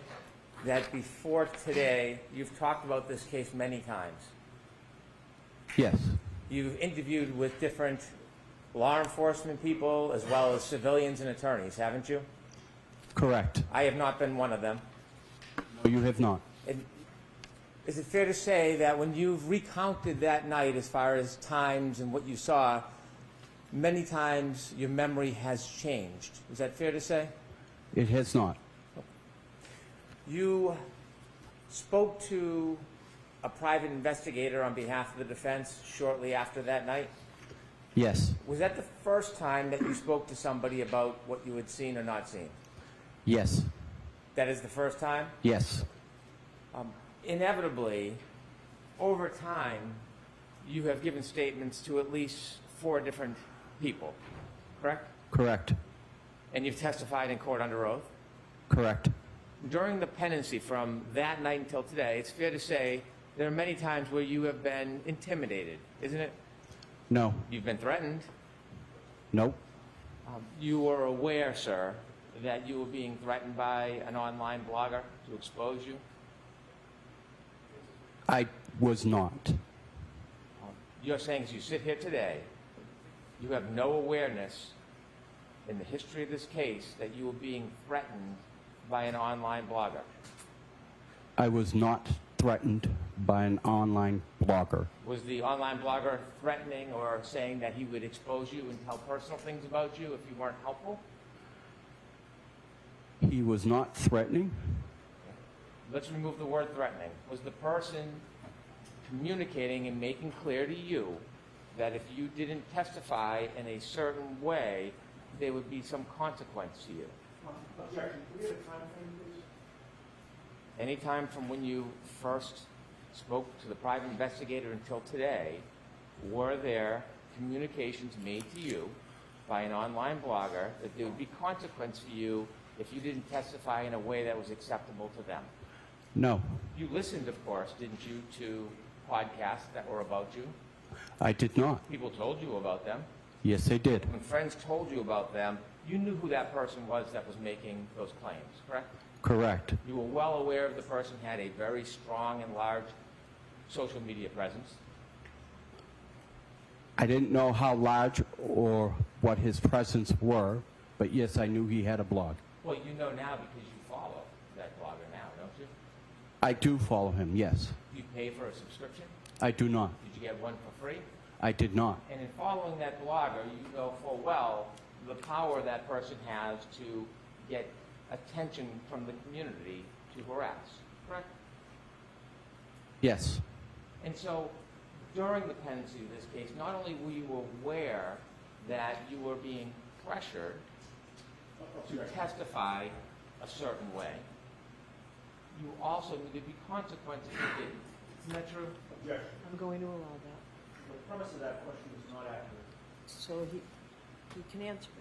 that before today, you've talked about this case many times? Yes. You've interviewed with different law enforcement people as well as civilians and attorneys, haven't you? Correct. I have not been one of them. No, you have not. And is it fair to say that when you've recounted that night as far as times and what you saw, many times your memory has changed? Is that fair to say? It has not. You spoke to a private investigator on behalf of the defense shortly after that night. Yes. Was that the first time that you spoke to somebody about what you had seen or not seen? Yes. That is the first time? Yes. Inevitably, over time, you have given statements to at least 4 different people, correct? Correct. And you've testified in court under oath. Correct. During the pendency from that night until today, it's fair to say there are many times where you have been intimidated, isn't it? No. You've been threatened. Nope. You were aware, sir, that you were being threatened by an online blogger to expose you. I was not. You're saying as you sit here today, you have no awareness in the history of this case that you were being threatened by an online blogger. I was not threatened by an online blogger. Was the online blogger threatening or saying that he would expose you and tell personal things about you if you weren't helpful? He was not threatening. Let's remove the word threatening. Was the person communicating and making clear to you that if you didn't testify in a certain way, there would be some consequence to you? Objection. Can we have a time frame, please? Any time from when you first spoke to the private investigator until today, were there communications made to you by an online blogger that there would be consequence for you if you didn't testify in a way that was acceptable to them? No. You listened, of course, didn't you, to podcasts that were about you? I did not. People told you about them. Yes, they did. When friends told you about them, you knew who that person was that was making those claims, correct? Correct. You were well aware of the person had a very strong and large social media presence. I didn't know how large or what his presence were, but yes, I knew he had a blog. Well, you know now because you follow that blogger now, don't you? I do follow him, yes. You pay for a subscription? I do not. Did you get one for free? I did not. And in following that blogger, you know full well the power that person has to get attention from the community to harass, correct? Yes. And so during the pendency of this case, not only were you aware that you were being pressured to testify a certain way, you also knew there'd be consequences if you didn't. Isn't that true? Objection. I'm going to allow that. The premise of that question is not accurate. So he can answer it.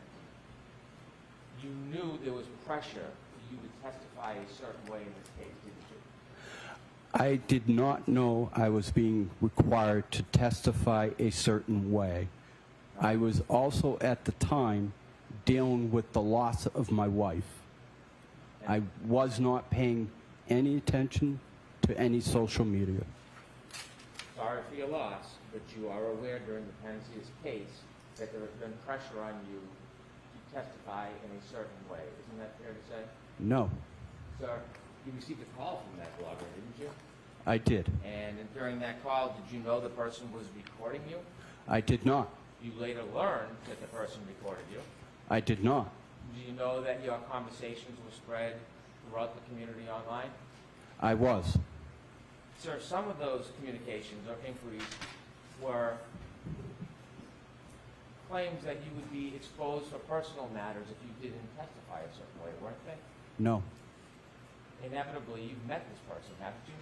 You knew there was pressure for you to testify a certain way in this case, didn't you? I did not know I was being required to testify a certain way. I was also at the time dealing with the loss of my wife. I was not paying any attention to any social media. Sorry for your loss, but you are aware during the pendency of this case that there has been pressure on you to testify in a certain way. Isn't that fair to say? No. Sir, you received a call from that blogger, didn't you? I did. And during that call, did you know the person was recording you? I did not. You later learned that the person recorded you. I did not. Do you know that your conversations were spread throughout the community online? I was. Sir, some of those communications or inquiries were claims that you would be exposed for personal matters if you didn't testify a certain way, weren't they? No. Inevitably, you've met this person, haven't you?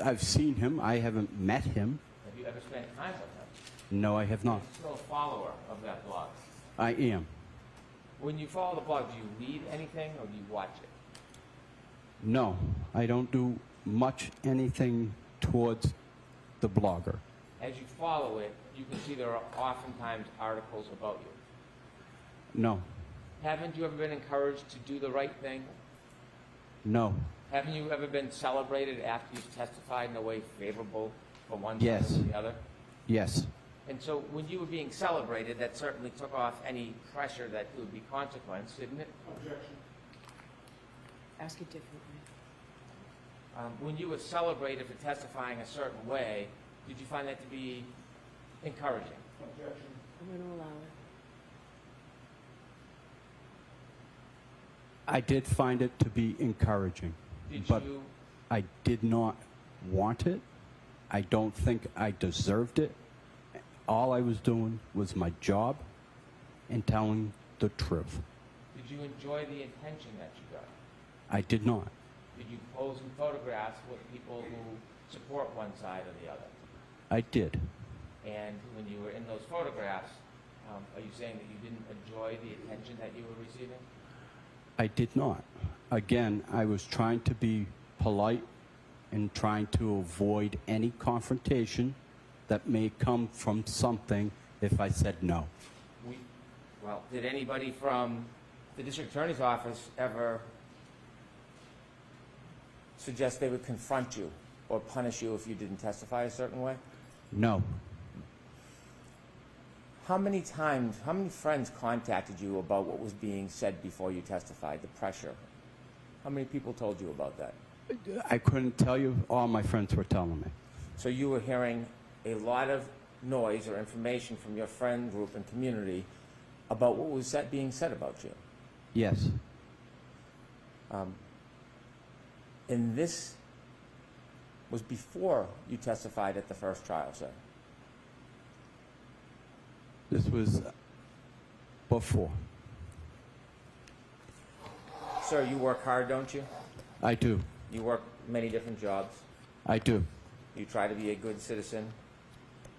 I've seen him. I haven't met him. Have you ever spent time with him? No, I have not. You're still a follower of that blog. I am. When you follow the blog, do you read anything or do you watch it? No, I don't do much anything towards the blogger. As you follow it, you can see there are oftentimes articles about you. No. Haven't you ever been encouraged to do the right thing? No. Haven't you ever been celebrated after you've testified in a way favorable for one Yes. side or the other? Yes. And so when you were being celebrated, that certainly took off any pressure that there would be consequence, didn't it? Objection. Ask it differently. When you were celebrated for testifying a certain way, did you find that to be encouraging? Objection. I'm going to allow it. I did find it to be encouraging, Did but you, I did not want it. I don't think I deserved it. All I was doing was my job and telling the truth. did you enjoy the attention that you got? I did not. Did you pose in photographs with people who support one side or the other? I did. And when you were in those photographs, are you saying that you didn't enjoy the attention that you were receiving? I did not. Again, I was trying to be polite and trying to avoid any confrontation that may come from something if I said no. Well, did anybody from the district attorney's office ever suggest they would confront you or punish you if you didn't testify a certain way? No. How many friends contacted you about what was being said before you testified, the pressure? How many people told you about that? I couldn't tell you. All my friends were telling me. So you were hearing a lot of noise or information from your friend group and community about what was being said about you. Yes. And this was before you testified at the first trial, sir. This was before. Sir, you work hard, don't you? I do. You work many different jobs. I do. You try to be a good citizen.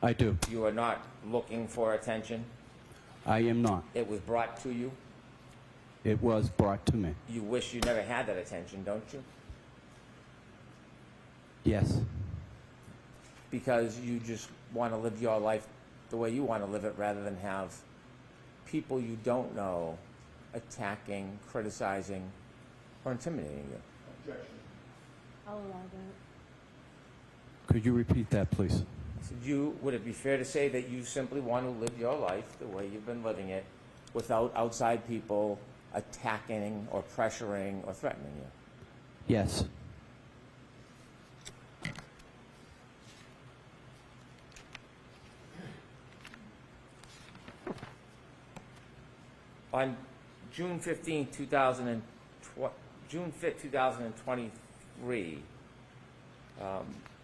I do. You are not looking for attention. I am not. It was brought to you. It was brought to me. You wish you never had that attention, don't you? Yes. Because you just want to live your life the way you want to live it rather than have people you don't know attacking, criticizing, or intimidating you. Objection. I'll allow that. Could you repeat that, please? So would it be fair to say that you simply want to live your life the way you've been living it without outside people attacking or pressuring or threatening you? Yes. On June 15, 2023,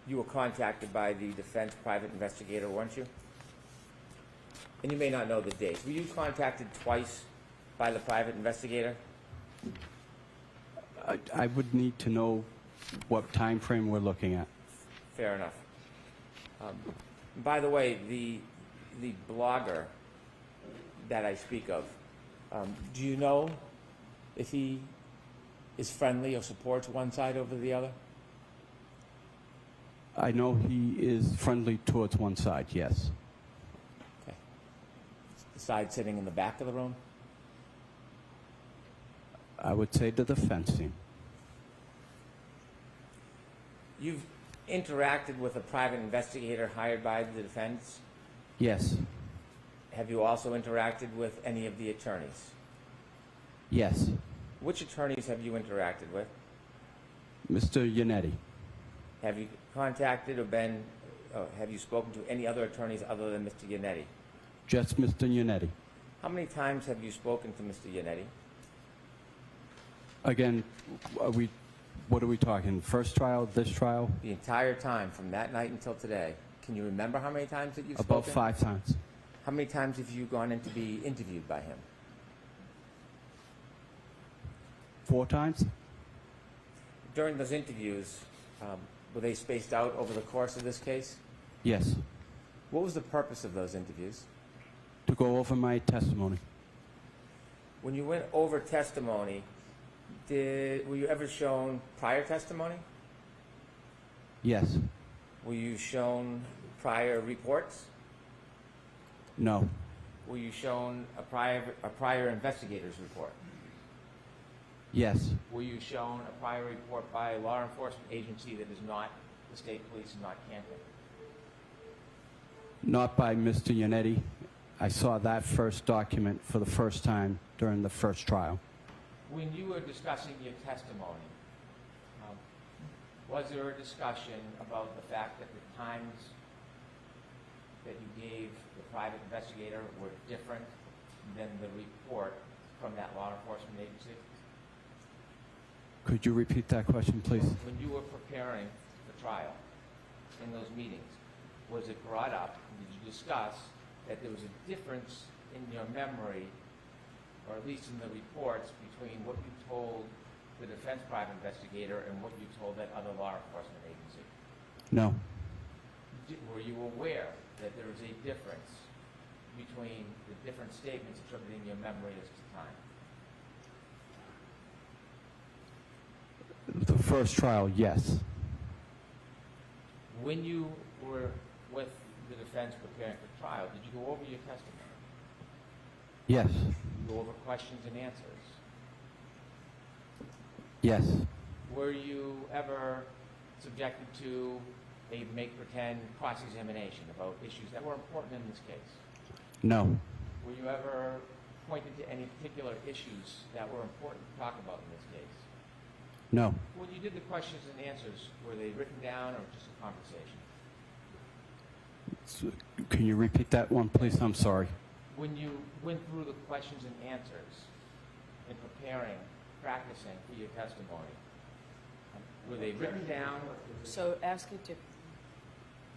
you were contacted by the defense private investigator, weren't you? And you may not know the dates. Were you contacted twice by the private investigator? I would need to know what time frame we're looking at. Fair enough. By the way, the blogger that I speak of, do you know if he is friendly or supports one side over the other? I know he is friendly towards one side, yes. Okay. The side sitting in the back of the room? I would say the defense team. You've interacted with a private investigator hired by the defense. Yes. Have you also interacted with any of the attorneys? Yes. Which attorneys have you interacted with? Mr. Yannetti. Have you contacted or have you spoken to any other attorneys other than Mr. Yannetti? Just Mr. Yannetti. How many times have you spoken to Mr. Yannetti? Again, what are we talking? First trial, this trial? The entire time, from that night until today. Can you remember how many times that you've About spoken? 5 times. How many times have you gone in to be interviewed by him? 4 times? During those interviews, were they spaced out over the course of this case? Yes. What was the purpose of those interviews? To go over my testimony. When you went over testimony, were you ever shown prior testimony? Yes. Were you shown prior reports? No. Were you shown a prior investigator's report? Yes. Were you shown a prior report by a law enforcement agency that is not the state police and not Canton? Not by Mr. Yannetti. I saw that first document for the first time during the first trial. When you were discussing your testimony, was there a discussion about the fact that the times that you gave the private investigator were different than the report from that law enforcement agency? Could you repeat that question, please? When you were preparing the trial in those meetings, was it brought up, did you discuss that there was a difference in your memory, or at least in the reports, between what you told the defense private investigator and what you told that other law enforcement agency? No. Were you aware that there was a difference between the different statements attributing your memory as to time? The first trial, yes. When you were with the defense preparing for trial, did you go over your testimony? Yes. Did you go over questions and answers? Yes. Were you ever subjected to a make-pretend cross-examination about issues that were important in this case? No. Were you ever pointed to any particular issues that were important to talk about in this case? No. When you did the questions and answers, were they written down or just a conversation? Can you repeat that one, please? I'm sorry. When you went through the questions and answers in preparing, practicing for your testimony, were they written down? So ask it differently.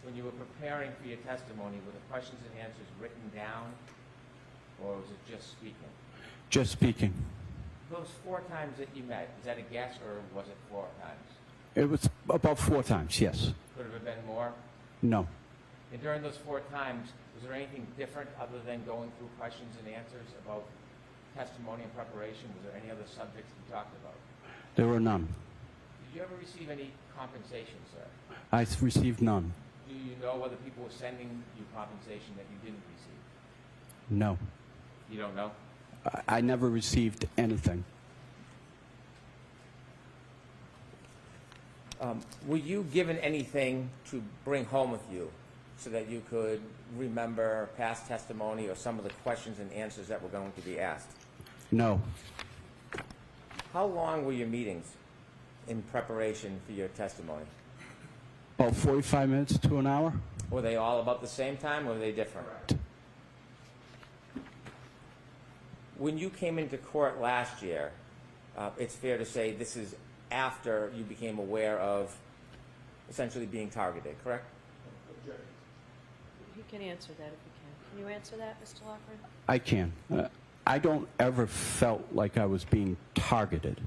When you were preparing for your testimony, were the questions and answers written down, or was it just speaking? Just speaking. Those 4 times that you met, is that a guess, or was it 4 times? It was about 4 times, yes. Could it have been more? No. And during those 4 times, was there anything different other than going through questions and answers about testimony and preparation? Was there any other subjects you talked about? There were none. Did you ever receive any compensation, sir? I received none. Do you know whether people were sending you compensation that you didn't receive? No. You don't know? I never received anything. Were you given anything to bring home with you so that you could remember past testimony or some of the questions and answers that were going to be asked? No. How long were your meetings in preparation for your testimony? About 45 minutes to an hour? Were they all about the same time, or were they different? When you came into court last year, it's fair to say this is after you became aware of essentially being targeted, correct? He can answer that if he can. Can you answer that, Mr. Loughran? I can. I don't ever felt like I was being targeted.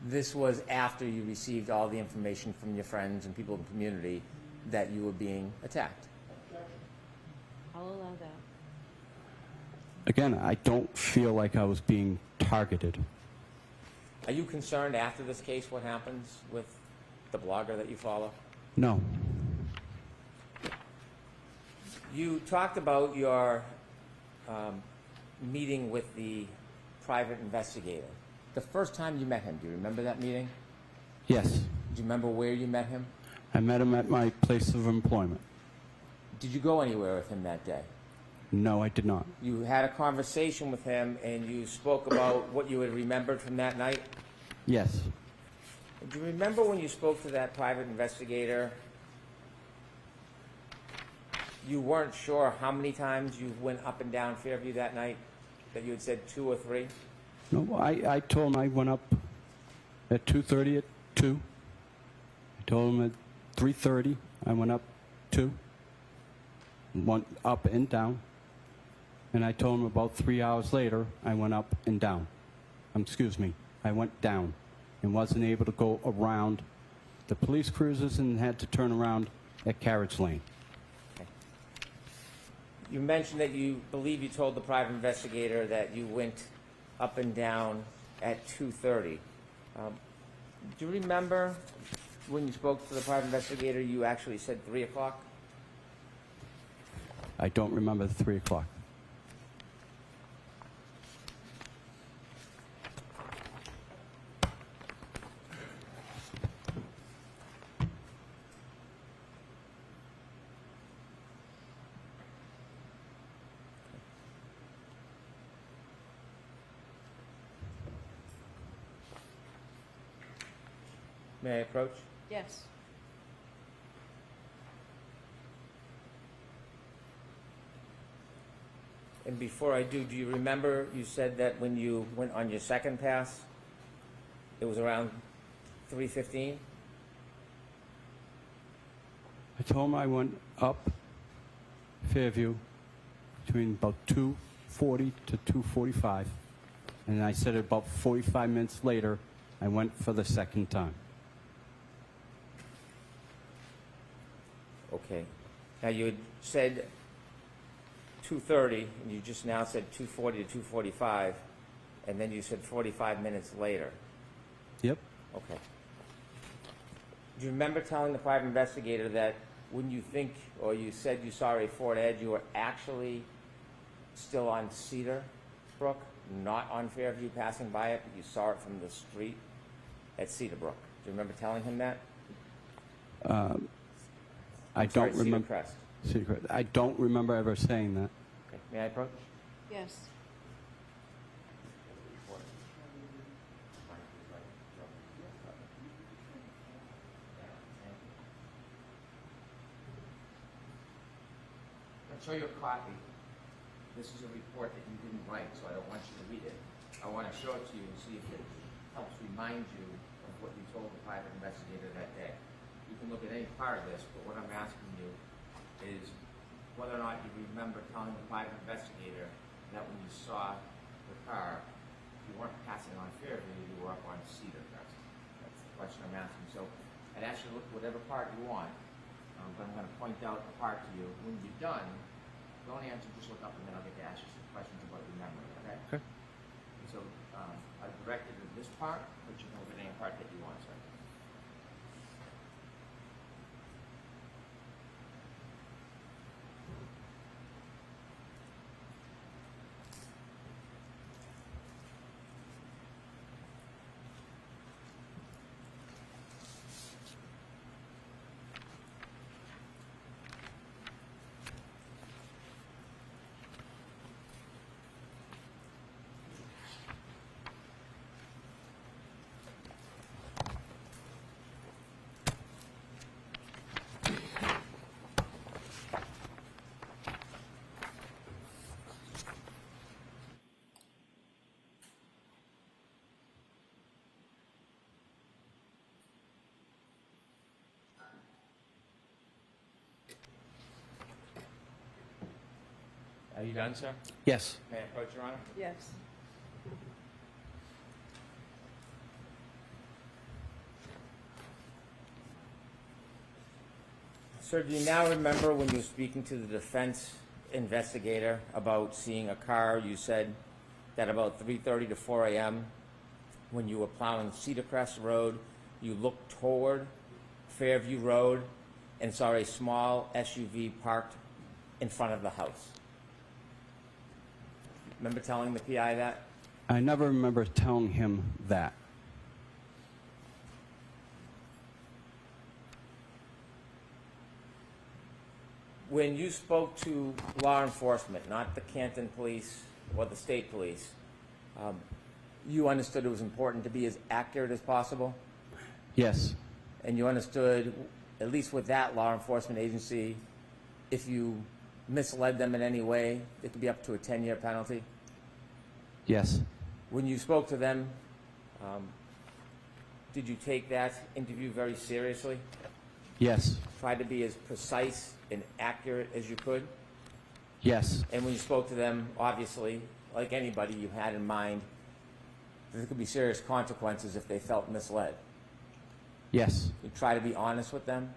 This was after you received all the information from your friends and people in the community that you were being attacked. I'll allow that. Again, I don't feel like I was being targeted. Are you concerned after this case what happens with the blogger that you follow? No. You talked about your meeting with the private investigator. The first time you met him, do you remember that meeting? Yes. Do you remember where you met him? I met him at my place of employment. Did you go anywhere with him that day? No, I did not. You had a conversation with him and you spoke about what you had remembered from that night? Yes. Do you remember when you spoke to that private investigator, you weren't sure how many times you went up and down Fairview that night? That you had said 2 or 3? No, I told him I went up at 2:30 at 2. I told him at 3:30 I went up 2. Went up and down. And I told him about 3 hours later I went up and down. Excuse me, I went down and wasn't able to go around the police cruisers and had to turn around at Carriage Lane. You mentioned that you believe you told the private investigator that you went up and down at 2:30. Do you remember when you spoke to the private investigator, you actually said 3 o'clock? I don't remember the 3 o'clock. May I approach? Yes. And before I do you remember you said that when you went on your second pass, it was around 3:15? I told him I went up Fairview between about 2:40 to 2:45, and I said about 45 minutes later I went for the second time. Okay. Now you had said 2:30, and you just now said 2:40 to 2:45, and then you said 45 minutes later. Yep. Okay. Do you remember telling the private investigator that when you think, or you said you saw a Ford Edge, you were actually still on Cedar Brook, not on Fairview passing by it, but you saw it from the street at Cedar Brook? Do you remember telling him that? I don't Cedar remember. Crest. Secret. I don't remember ever saying that. Okay. May I approach? Yes. I'll show you a copy. This is a report that you didn't write, so I don't want you to read it. I want to show it to you and see if it helps remind you of what you told the private investigator that day. You can look at any part of this, but what I'm asking you is whether or not you remember telling the private investigator that when you saw the car, you weren't passing on Fairview, you were up on Cedar Crest. That's the question I'm asking. So I'd ask you to look at whatever part you want, but I'm going to point out the part to you. When you're done, don't answer, just look up, and then I'll get to ask you some questions about your memory, okay? Okay. So I directed to this part, but you can look at any part that you want, sir. Are you done, sir? Yes. May I approach, Your Honor? Yes. Sir, do you now remember when you were speaking to the defense investigator about seeing a car? You said that about 3:30 to 4 a.m. when you were plowing Cedar Crest Road, you looked toward Fairview Road and saw a small SUV parked in front of the house. Remember telling the PI that? I never remember telling him that. When you spoke to law enforcement, not the Canton Police or the State Police, you understood it was important to be as accurate as possible? Yes. And you understood, at least with that law enforcement agency, if you misled them in any way, it could be up to a 10-year penalty. Yes. When you spoke to them, did you take that interview very seriously? Yes. Try to be as precise and accurate as you could? Yes. And when you spoke to them, obviously, like anybody, you had in mind that there could be serious consequences if they felt misled. Yes. You try to be honest with them,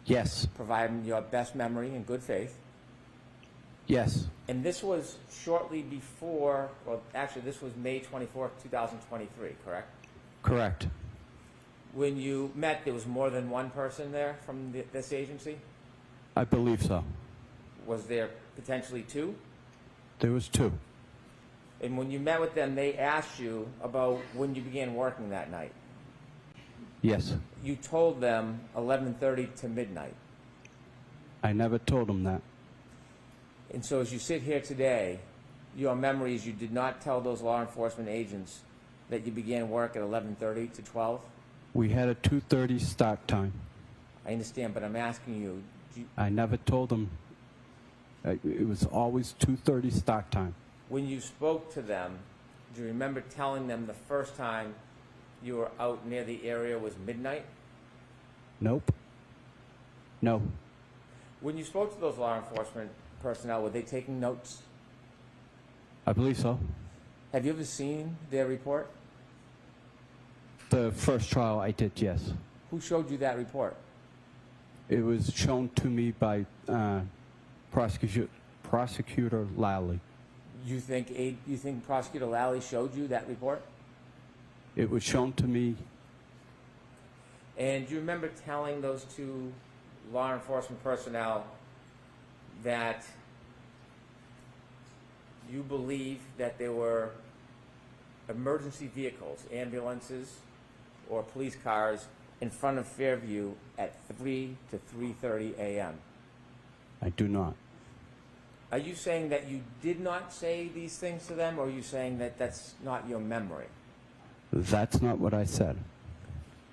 Yes. provide them your best memory in good faith. Yes. And this was shortly before, well, actually, this was May 24th, 2023, correct? Correct. When you met, there was more than one person there from this agency? I believe so. Was there potentially two? There was 2. And when you met with them, they asked you about when you began working that night. Yes. You told them 11:30 to midnight. I never told them that. And so as you sit here today, your memory is you did not tell those law enforcement agents that you began work at 11:30 to 12? We had a 2:30 start time. I understand, but I'm asking you, I never told them. It was always 2:30 start time. when you spoke to them, do you remember telling them the first time you were out near the area was midnight? Nope. No. When you spoke to those law enforcement personnel, were they taking notes? I believe so. Have you ever seen their report? The first trial I did, yes. Who showed you that report? It was shown to me by Prosecutor Lally. You think Prosecutor Lally showed you that report? It was shown to me. And do you remember telling those two law enforcement personnel that you believe that there were emergency vehicles, ambulances, or police cars in front of Fairview at 3 to 3:30 a.m.? I do not. Are you saying that you did not say these things to them, or are you saying that that's not your memory? That's not what I said.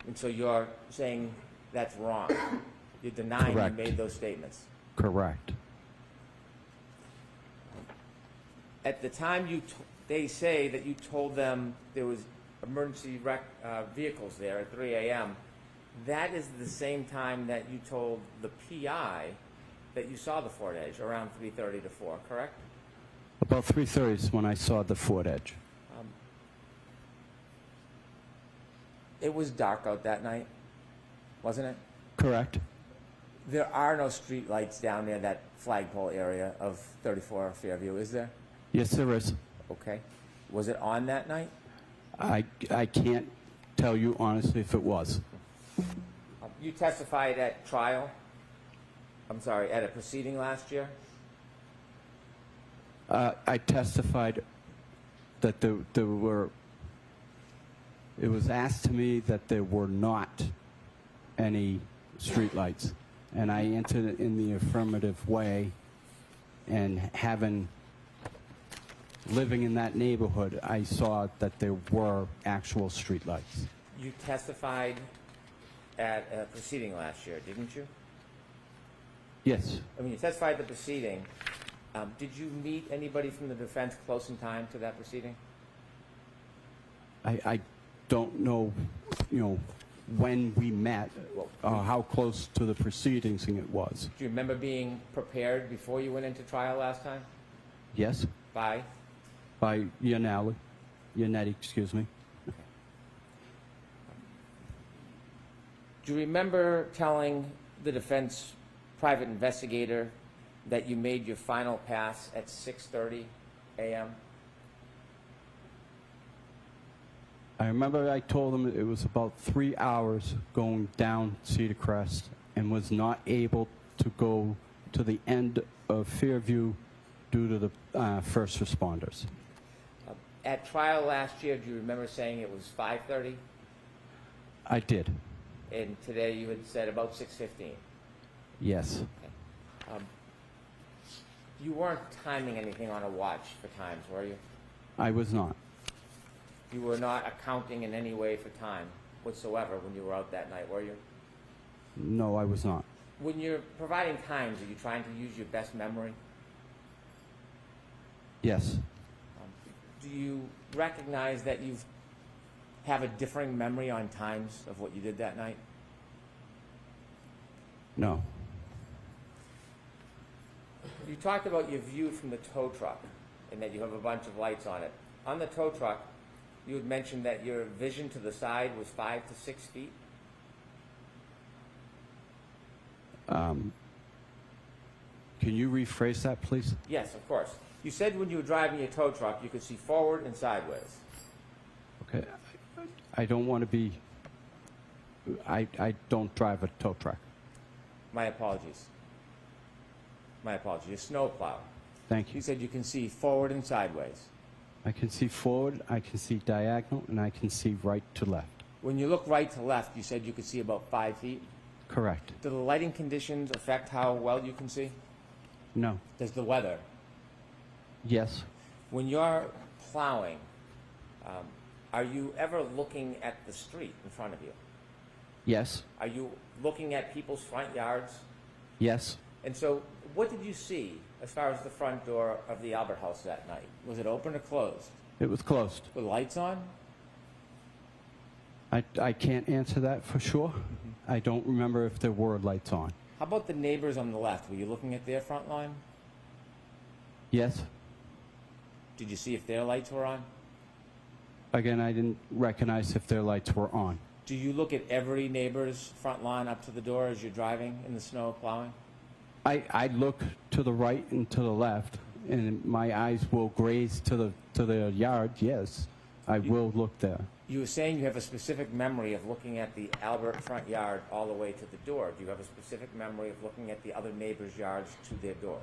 And so you're saying that's wrong. You're denying Correct. you made those statements. Correct. At the time they say that you told them there was emergency vehicles there at 3 a.m., that is the same time that you told the PI that you saw the Ford Edge, around 3:30 to 4, correct? About 3:30 is when I saw the Ford Edge. It was dark out that night, wasn't it? Correct. There are no street lights down near that flagpole area of 34 Fairview, is there? Yes, there is. Okay. Was it on that night? I can't tell you honestly if it was. You testified at trial? I'm sorry, at a proceeding last year? I testified that there were. It was asked to me that there were not any streetlights, and I answered it in the affirmative way. And living in that neighborhood, I saw that there were actual streetlights. You testified at a proceeding last year, didn't you? Yes. I mean, you testified at the proceeding. Did you meet anybody from the defense close in time to that proceeding? I don't know, when we met, how close to the proceedings it was. Do you remember being prepared before you went into trial last time? Yes, By? by Yannetti, excuse me. Do you remember telling the defense private investigator that you made your final pass at 6:30 a.m.? I remember I told him it was about 3 hours going down Cedar Crest and was not able to go to the end of Fairview due to the first responders. At trial last year, do you remember saying it was 5:30? I did. And today you had said about 6:15. Yes. You weren't timing anything on a watch for times, were you? I was not. You were not accounting in any way for time. whatsoever when you were out that night, were you? No, I was not. When you're providing times, are you trying to use your best memory? Yes. Do you recognize that you have a differing memory on times of what you did that night? No. You talked about your view from the tow truck and that you have a bunch of lights on it. On the tow truck, you had mentioned that your vision to the side was 5 to 6 feet. Can you rephrase that, please? Yes, of course. You said when you were driving your tow truck, you could see forward and sideways. Okay. I don't want to be... I don't drive a tow truck. My apologies. My apologies. Your snow plow. Thank You you. said you can see forward and sideways. I can see forward, I can see diagonal, and I can see right to left. When you look right to left, you said you could see about 5 feet. Correct. Do the lighting conditions affect how well you can see? No. Does the weather? Yes. When you're plowing, are you ever looking at the street in front of you? Yes. Are you looking at people's front yards? Yes. And so, what did you see as far as the front door of the Albert House that night? Was it open or closed? It was closed. Were lights on? I can't answer that for sure. I don't remember if there were lights on. How about the neighbors on the left? Were you looking at their front line? Yes. Did you see if their lights were on? Again, I didn't recognize if their lights were on. Do you look at every neighbor's front lawn up to the door as you're driving in the snow plowing? I look to the right and to the left, and my eyes will graze to the yard. Yes, I will look there. You were saying you have a specific memory of looking at the Albert front yard all the way to the door. Do you have a specific memory of looking at the other neighbors' yards to their door?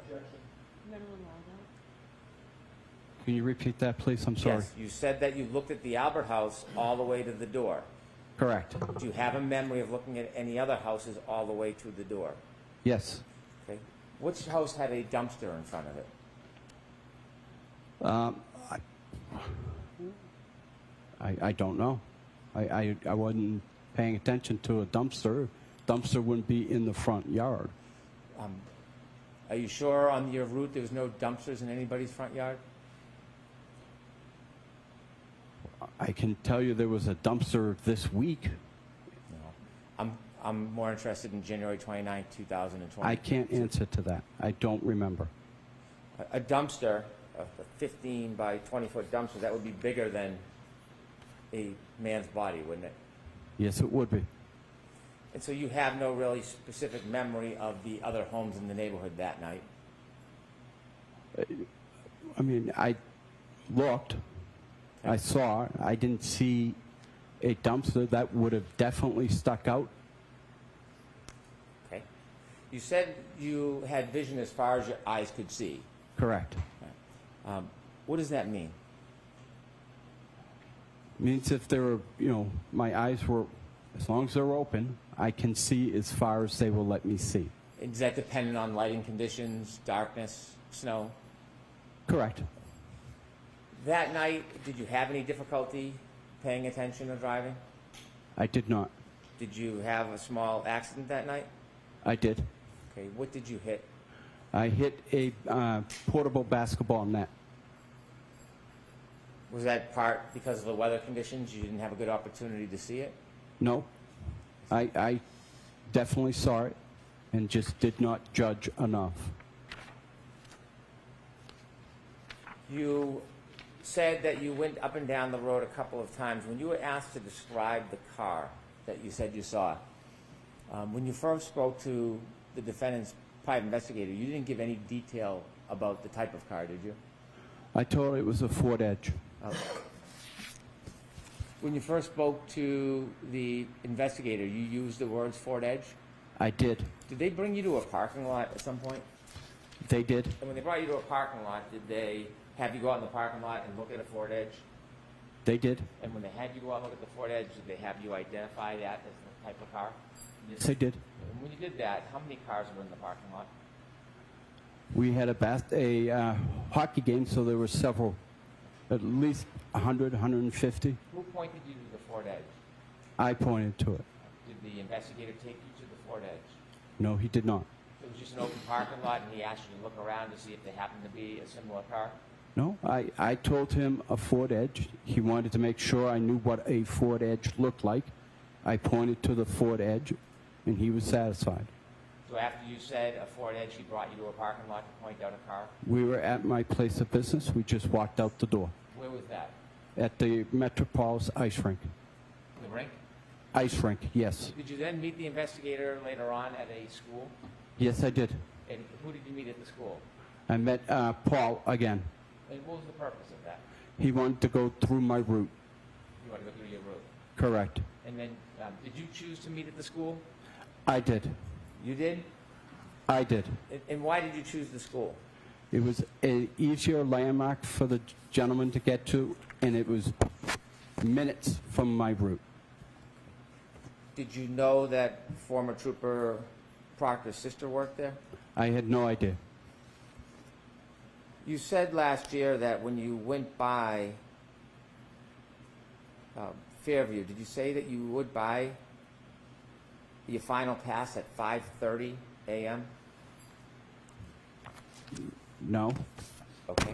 Can you repeat that, please? I'm sorry. Yes, you said that you looked at the Albert house all the way to the door. Correct. Do you have a memory of looking at any other houses all the way to the door? Yes. Okay. Which house had a dumpster in front of it? I don't know. I wasn't paying attention to a dumpster. Dumpster wouldn't be in the front yard. Are you sure on your route there was no dumpsters in anybody's front yard? I can tell you there was a dumpster this week. No. I'm more interested in January 29, 2020. I can't answer to that. I don't remember. A dumpster, a 15 by 20 foot dumpster, that would be bigger than a man's body, wouldn't it? Yes, it would be. And so you have no really specific memory of the other homes in the neighborhood that night? I mean, I looked. Okay. I saw. I didn't see a dumpster. That would have definitely stuck out. Okay. You said you had vision as far as your eyes could see. Correct. What does that mean? Means if there were, my eyes were, as long as they're open, I can see as far as they will let me see. Is that dependent on lighting conditions, darkness, snow? Correct. That night, did you have any difficulty paying attention or driving? I did not. Did you have a small accident that night? I did. Okay, what did you hit? I hit a portable basketball net. Was that part because of the weather conditions? You didn't have a good opportunity to see it? No. I definitely saw it and just did not judge enough. You said that you went up and down the road a couple of times. When you were asked to describe the car that you said you saw, when you first spoke to the defendant's private investigator, you didn't give any detail about the type of car, did you? I told her it was a Ford Edge. Okay. When you first spoke to the investigator, you used the words Ford Edge? I did. Did they bring you to a parking lot at some point? They did. And when they brought you to a parking lot, did they have you go out in the parking lot and look at a Ford Edge? They did. And when they had you go out and look at the Ford Edge, did they have you identify that as the type of car? Yes, they did. And when you did that, how many cars were in the parking lot? We had a hockey game, so there were several, at least 100, 150. Who pointed you to the Ford Edge? I pointed to it. Did the investigator take you to the Ford Edge? No, he did not. It was just an open parking lot, and he asked you to look around to see if there happened to be a similar car? No, I told him a Ford Edge. He wanted to make sure I knew what a Ford Edge looked like. I pointed to the Ford Edge, and he was satisfied. So after you said a Ford Edge, he brought you to a parking lot to point out a car? We were at my place of business. We just walked out the door. Where was that? At the Metropolis ice rink. The rink? Ice rink, yes. Did you then meet the investigator later on at a school? Yes, I did. And who did you meet at the school? I met Paul again. And what was the purpose of that? He wanted to go through my route. You want to go through your route? Correct. And then, did you choose to meet at the school? I did. You did? I did. And why did you choose the school? It was an easier landmark for the gentleman to get to, and it was minutes from my route. Did you know that former Trooper Proctor's sister worked there? I had no idea. You said last year that when you went by Fairview, did you say that you would buy your final pass at 5:30 a.m.? No. Okay.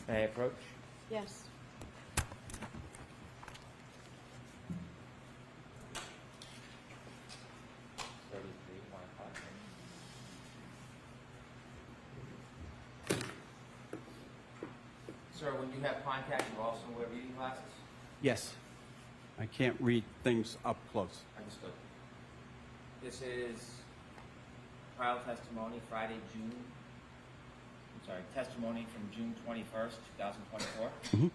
May I approach? Yes. Sir, when you have contact, you also wear reading glasses? Yes. I can't read things up close. Understood. This is trial testimony, testimony from June 21st, 2024. Mhm.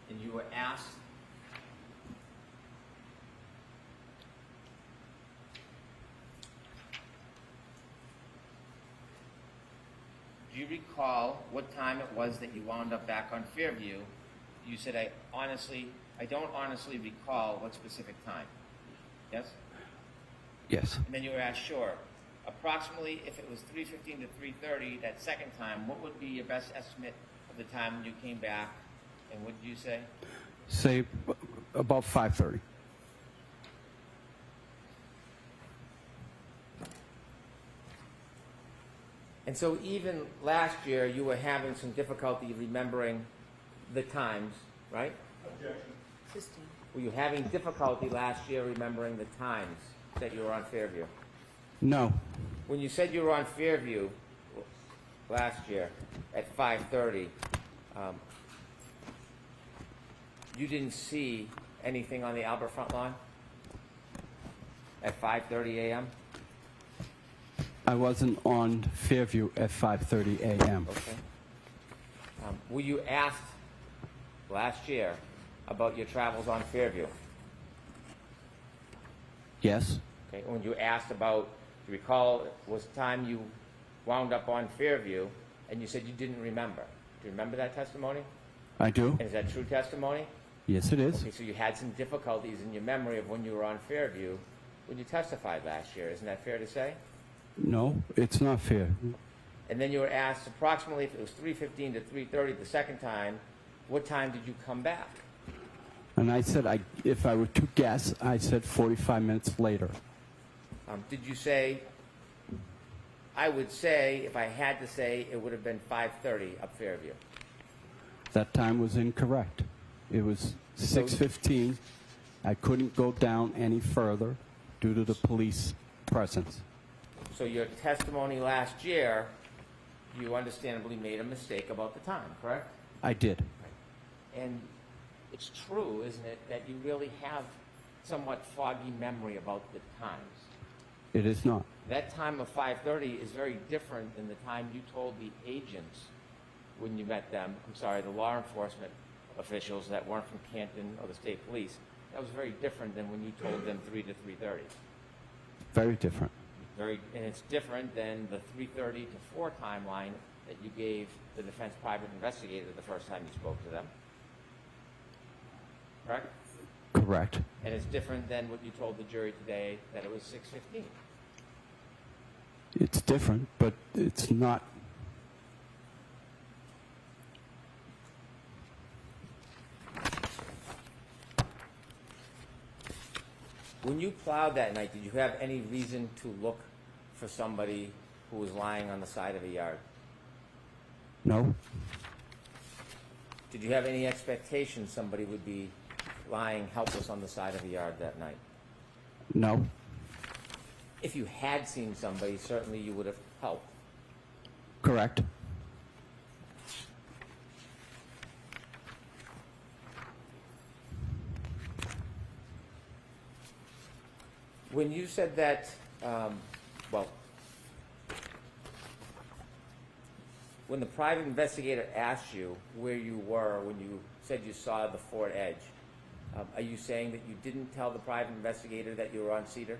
And you were asked do you recall what time it was that you wound up back on Fairview? You said, I don't honestly recall what specific time. Yes? Yes. And then you were asked, sure. Approximately, if it was 3:15 to 3:30, that second time, what would be your best estimate of the time when you came back? And what did you say? Say about 5:30. And so even last year, you were having some difficulty remembering the times, right? Objection. 15. Were you having difficulty last year remembering the times that you were on Fairview? No. When you said you were on Fairview last year at 5:30, you didn't see anything on the Albert front lawn at 5:30 a.m.? I wasn't on Fairview at 5:30 a.m. Okay. Were you asked last year about your travels on Fairview? Yes. Okay. When you asked about, do you recall, was time you wound up on Fairview, and you said you didn't remember. Do you remember that testimony? I do. And is that true testimony? Yes, it is. Okay, so you had some difficulties in your memory of when you were on Fairview when you testified last year. Isn't that fair to say? No, it's not fair. And then you were asked approximately if it was 3:15 to 3:30 the second time, what time did you come back? And I said, if I were to guess, I said 45 minutes later. Did you say, I would say, if I had to say, it would have been 5:30 up Fairview? That time was incorrect. It was 6:15. I couldn't go down any further due to the police presence. So your testimony last year, you understandably made a mistake about the time, correct? I did. And it's true, isn't it, that you really have somewhat foggy memory about the times. It is not. That time of 5:30 is very different than the time you told the agents when you met them, the law enforcement officials that weren't from Canton or the state police. That was very different than when you told them 3 to 3:30. Very different. And it's different than the 3:30 to 4 timeline that you gave the defense private investigator the first time you spoke to them. Correct? Correct. And it's different than what you told the jury today, that it was 6:15. It's different, but it's not. When you plowed that night, did you have any reason to look for somebody who was lying on the side of a yard? No. Did you have any expectation somebody would be lying helpless on the side of a yard that night? No. If you had seen somebody, certainly you would have helped. Correct. When you said that, when the private investigator asked you where you were when you said you saw the Ford Edge, are you saying that you didn't tell the private investigator that you were on Cedar?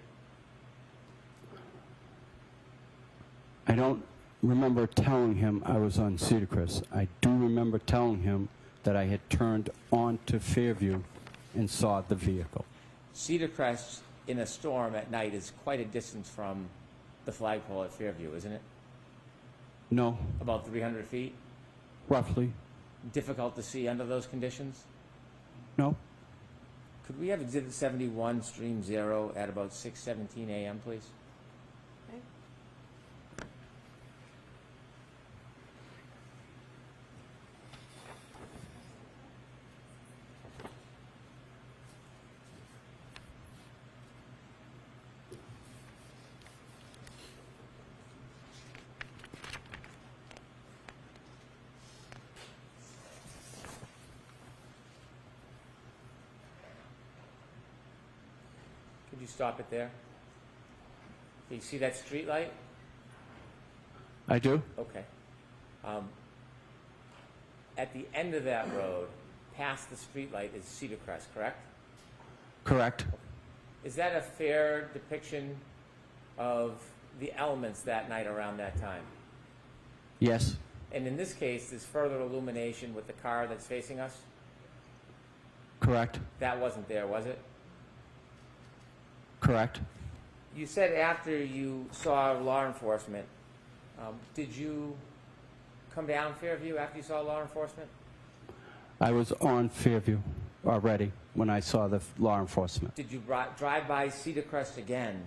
I don't remember telling him I was on Cedar Crest. I do remember telling him that I had turned onto Fairview and saw the vehicle. Cedar Crest in a storm at night is quite a distance from the flagpole at Fairview, isn't it? No. About 300 feet? Roughly. Difficult to see under those conditions? No. Could we have Exhibit 71, Stream 0, at about 6:17 a.m., please? Okay. Could you stop it there? Do you see that street light? I do? Okay. At the end of that road, past the street light, is Cedar Crest, correct? Correct. Is that a fair depiction of the elements that night around that time? Yes. And in this case, there's further illumination with the car that's facing us? Correct. That wasn't there, was it? Correct. You said after you saw law enforcement, did you come down Fairview after you saw law enforcement? I was on Fairview already when I saw the law enforcement. Did you drive by Cedar Crest again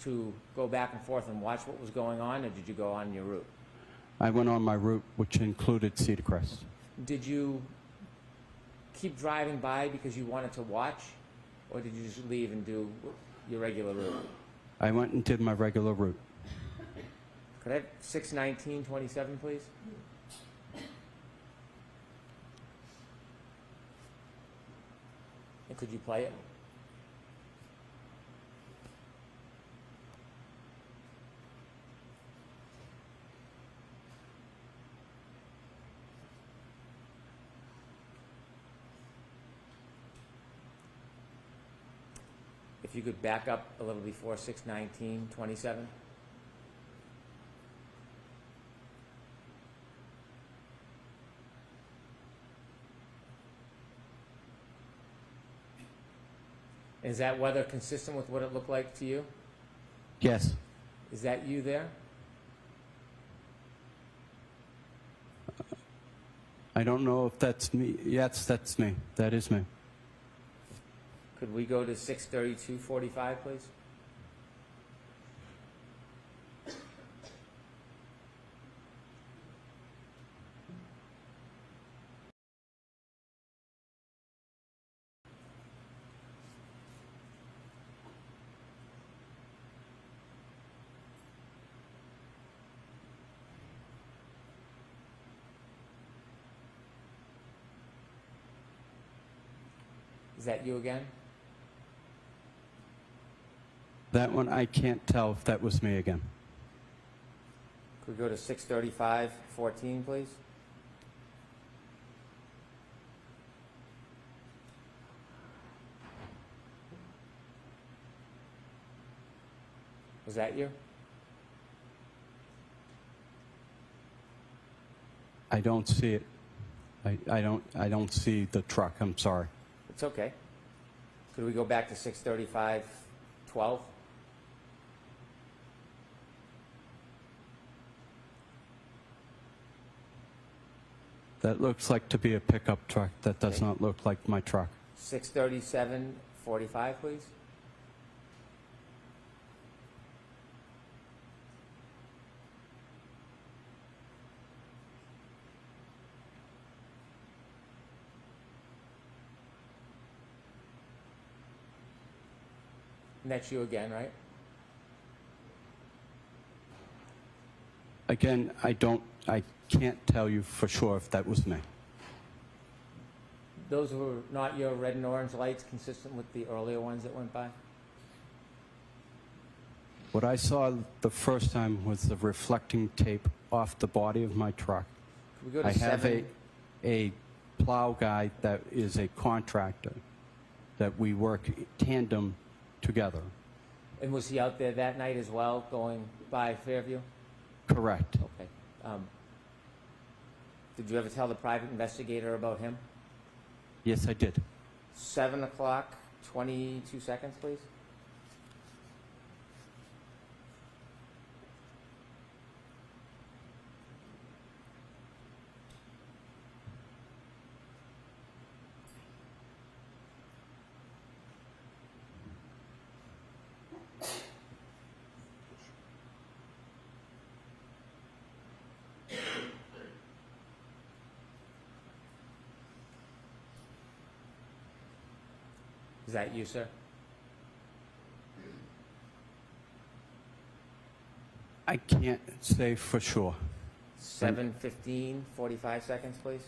to go back and forth and watch what was going on, or did you go on your route? I went on my route, which included Cedar Crest. Did you keep driving by because you wanted to watch, or did you just leave and do your regular route? I went and did my regular route. Could I have 6:19:27, please? And could you play it? If you could back up a little before 6:19:27. Is that weather consistent with what it looked like to you? Yes. Is that you there? I don't know if that's me. Yes, that's me. That is me. Could we go to 6:32:45, please? Is that you again? That one, I can't tell if that was me again. Could we go to 6:35:14, please? Was that you? I don't see it. I don't see the truck. I'm sorry. It's okay. Could we go back to 6:35:12? That looks like to be a pickup truck. That does Okay. not look like my truck. 6:37:45, please. And that's you again, right? Again, I can't tell you for sure if that was me. Those were not your red and orange lights consistent with the earlier ones that went by? What I saw the first time was the reflecting tape off the body of my truck. Could we go to I have 7? a plow guy that is a contractor that we work tandem together. And was he out there that night as well, going by Fairview? Correct. Okay. Did you ever tell the private investigator about him? Yes, I did. 7:00, 22 seconds, please. Is that you, sir? I can't say for sure. 7:15, 45 seconds, please.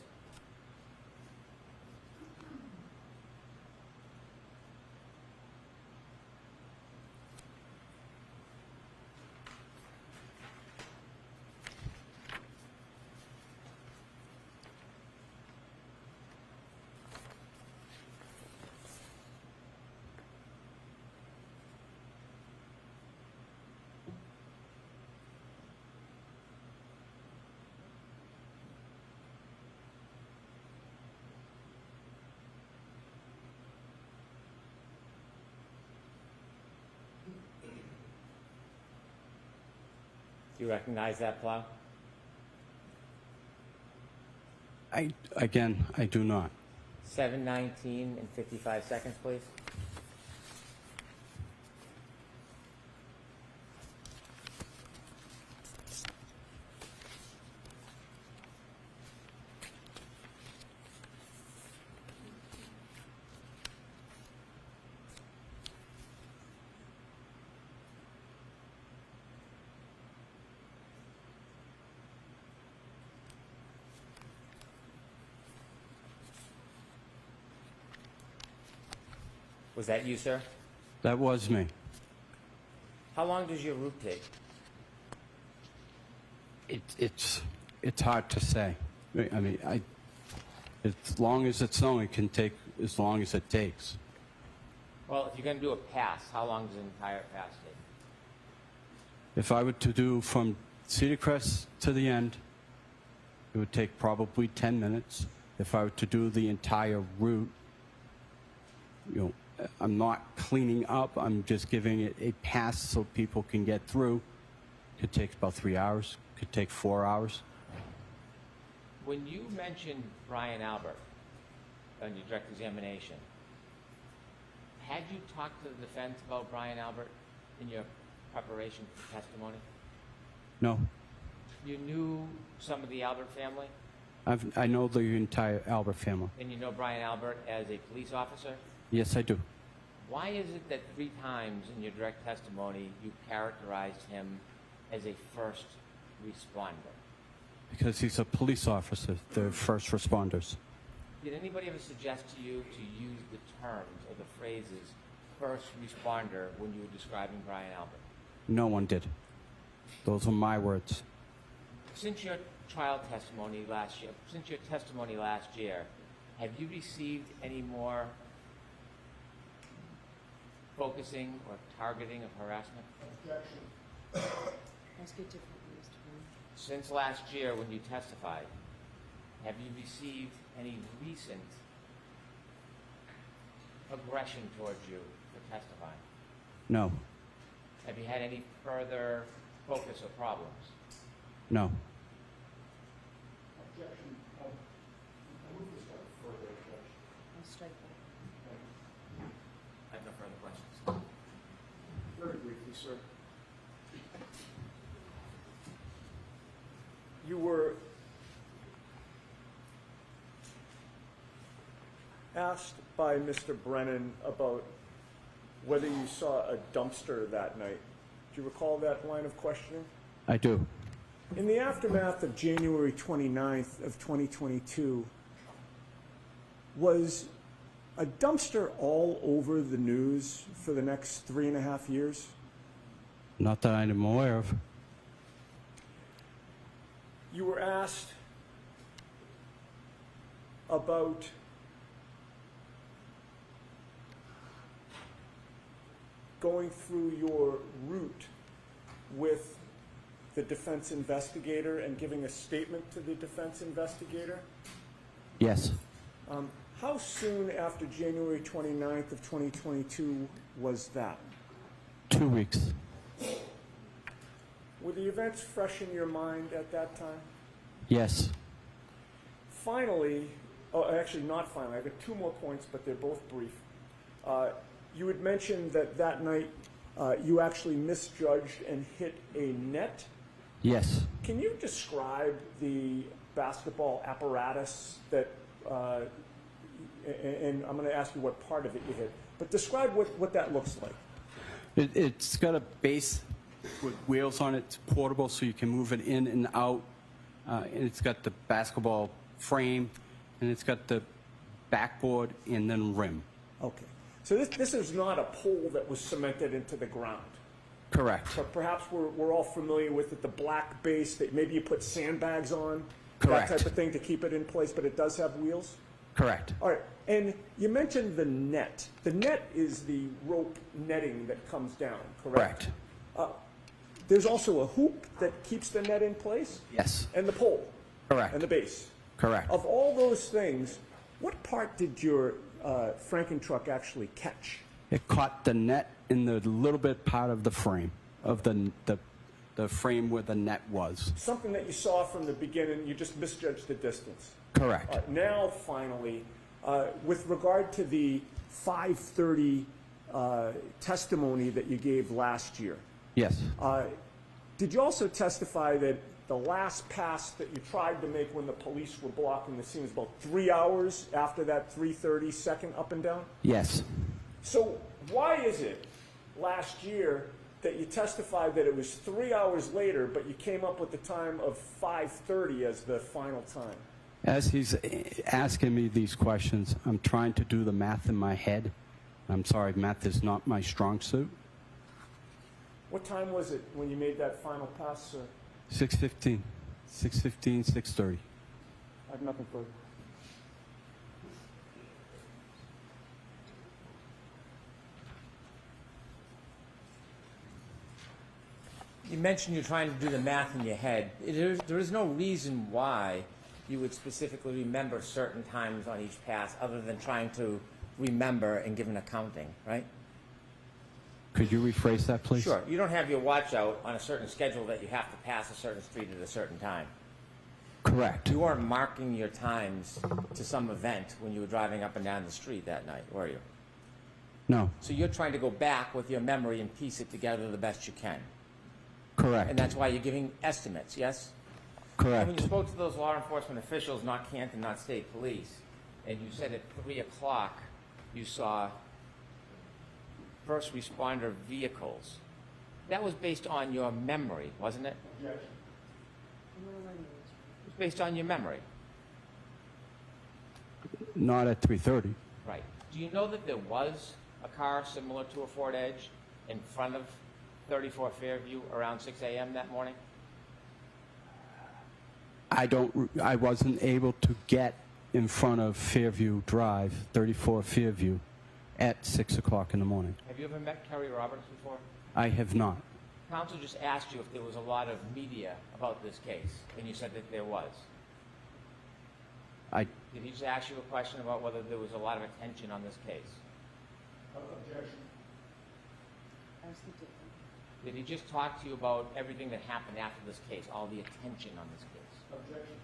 Do you recognize that plow? I do not. 7:19 and 55 seconds, please. Was that you, sir? That was me. How long does your route take? It's hard to say. I mean, as long as it's snowing, it can take as long as it takes. Well, if you're going to do a pass, how long does an entire pass take? If I were to do from Cedar Crest to the end, it would take probably 10 minutes. If I were to do the entire route, I'm not cleaning up. I'm just giving it a pass so people can get through. Could take about 3 hours. Could take 4 hours. When you mentioned Brian Albert on your direct examination, had you talked to the defense about Brian Albert in your preparation for testimony? No, You knew some of the Albert family, I know the entire Albert family. and you know Brian Albert as a police officer. Yes, I do. Why is it that 3 times in your direct testimony you characterized him as a first responder? Because he's a police officer. They're first responders. Did anybody ever suggest to you to use the terms or the phrases first responder when you were describing Brian Albert? No one did. Those are my words. Since your trial testimony last year, have you received any more focusing or targeting of harassment? Let's get different views to them. Since last year when you testified, have you received any recent aggression towards you for testifying? No. Have you had any further focus or problems? No. Objection. I move to start further objection. I'll strike that. I have no further questions. Very briefly, sir. You were asked by Mr. Brennan about whether you saw a dumpster that night. Do you recall that line of questioning? I do. In the aftermath of January 29th of 2022, was a dumpster all over the news for the next 3.5 years? Not that I'm aware of. You were asked about going through your route with the defense investigator and giving a statement to the defense investigator. Yes. How soon after January 29th of 2022 was that? 2 weeks. Were the events fresh in your mind at that time? Yes. Finally, actually not finally, I've got 2 more points, but they're both brief. You had mentioned that that night you actually misjudged and hit a net. Yes. Can you describe the basketball apparatus that, and I'm going to ask you what part of it you hit, but describe what that looks like. It's got a base with wheels on it. It's portable, so you can move it in and out. And it's got the basketball frame, and it's got the backboard and then rim. Okay. So this is not a pole that was cemented into the ground. Correct. But perhaps we're all familiar with it, the black base that maybe you put sandbags on, Correct. that type of thing to keep it in place, but it does have wheels? Correct. All right, and you mentioned the net. The net is the rope netting that comes down, correct? Correct. There's also a hoop that keeps the net in place? Yes. And the pole? Correct. And the base? Correct. Of all those things, what part did your Franken truck actually catch? It caught the net in the little bit part of the frame, of the frame where the net was. Something that you saw from the beginning, you just misjudged the distance. Correct. Now, finally, with regard to the 5:30 testimony that you gave last year, Yes. did you also testify that the last pass that you tried to make when the police were blocking the scene was about 3 hours after that 3:30 second up and down? Yes. So why is it last year that you testified that it was 3 hours later, but you came up with the time of 5:30 as the final time? As he's asking me these questions, I'm trying to do the math in my head. I'm sorry, math is not my strong suit. What time was it when you made that final pass, sir? 6:15, 6:30. I have nothing further. You mentioned you're trying to do the math in your head. There is no reason why you would specifically remember certain times on each pass other than trying to remember and give an accounting, right? Could you rephrase that, please? Sure. You don't have your watch out on a certain schedule that you have to pass a certain street at a certain time. Correct. You weren't marking your times to some event when you were driving up and down the street that night, were you? No. So you're trying to go back with your memory and piece it together the best you can. Correct. And that's why you're giving estimates, yes? Correct. And when you spoke to those law enforcement officials, not Canton, not state police, and you said at 3 o'clock you saw first responder vehicles, that was based on your memory, wasn't it? Yes. It was based on your memory. Not at 3:30. Right. Do you know that there was a car similar to a Ford Edge in front of 34 Fairview around 6 a.m. that morning? I wasn't able to get in front of Fairview Drive, 34 Fairview, at 6 o'clock in the morning. Have you ever met Kerry Roberts before? I have not. Counsel just asked you if there was a lot of media about this case, and you said that there was. Did he just ask you a question about whether there was a lot of attention on this case? Objection. Did he just talk to you about everything that happened after this case, all the attention on this case? Objection.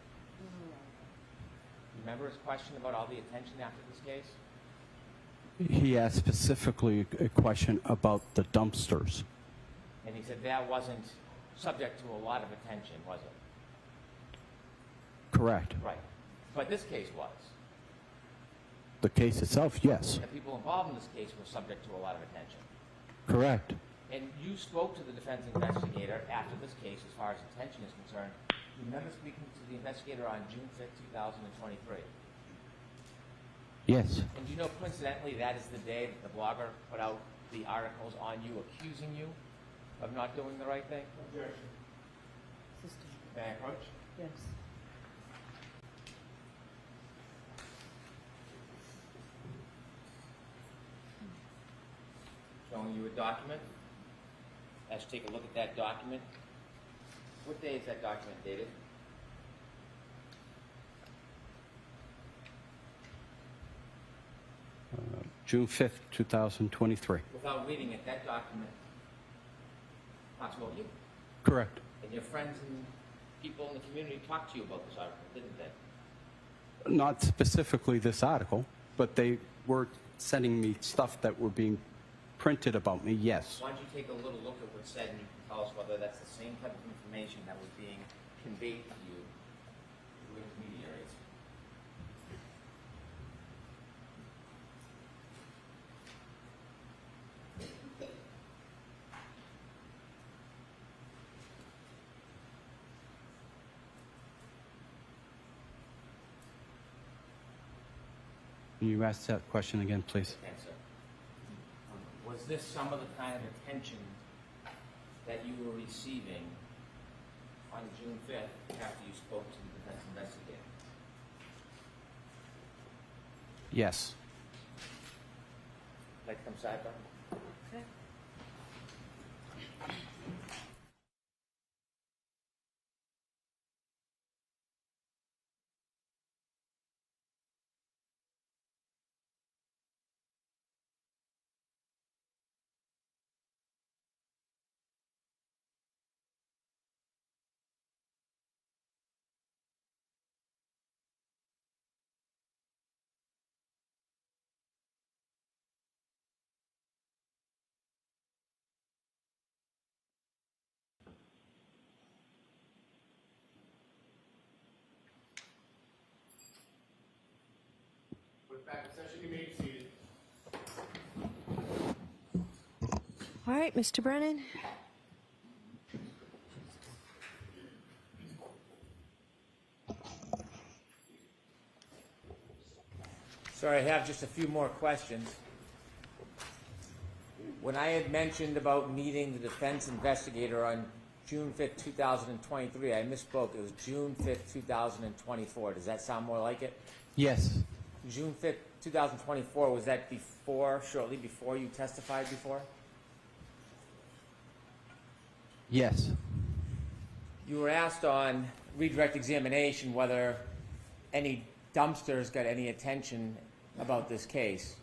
Remember his question about all the attention after this case? He asked specifically a question about the dumpsters. And he said that wasn't subject to a lot of attention, was it? Correct. Right. But this case was. The case itself, yes. The people involved in this case were subject to a lot of attention. Correct. And you spoke to the defense investigator after this case as far as attention is concerned. You remember speaking to the investigator on June 5th, 2023. Yes. And do you know, coincidentally, that is the day that the blogger put out the articles on you, accusing you of not doing the right thing? Objection. May I approach? Yes. Showing you a document. Let's take a look at that document. What day is that document dated? June 5th, 2023. Without reading it, that document talks about you. Correct. And your friends and people in the community talked to you about this article, didn't they? Not specifically this article, but they were sending me stuff that were being printed about me, yes. Why don't you take a little look at what's said and you can tell us whether that's the same type of information that was being conveyed to you through intermediaries. Can you ask that question again, please? Answer. Was this some of the kind of attention that you were receiving on June 5th after you spoke to the defense investigator? Yes. Like to come sidebar? Okay. With back in session, you may be seated. All right, Mr. Brennan. Sorry, I have just a few more questions. When I had mentioned about meeting the defense investigator on June 5th, 2023, I misspoke. It was June 5th, 2024. Does that sound more like it? Yes. June 5th, 2024, was that before, shortly before you testified before? Yes. You were asked on redirect examination whether any dumpsters got any attention about this case.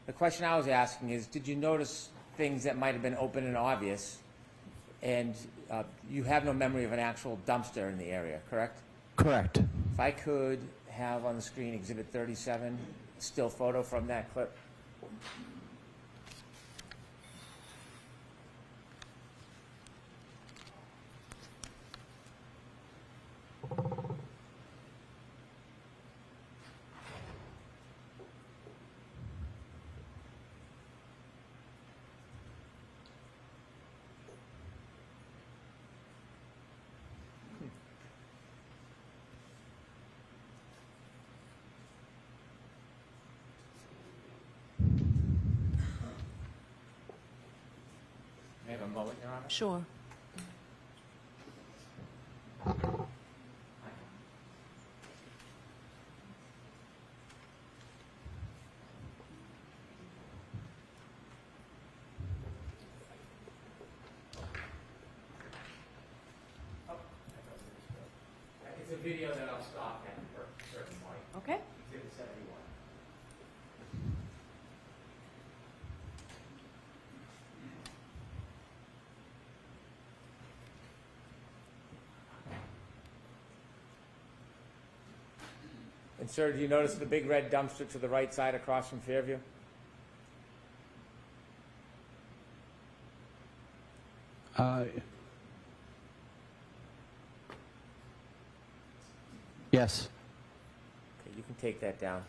The question I was asking is, did you notice things that might have been open and obvious? And you have no memory of an actual dumpster in the area, correct? Correct. If I could have on the screen Exhibit 37, still photo from that clip. May I have a moment, Your Honor? Sure. It's a video that I'll stop at a certain point. And sir, do you notice the big red dumpster to the right side across from Fairview? Yes. Okay, you can take that down.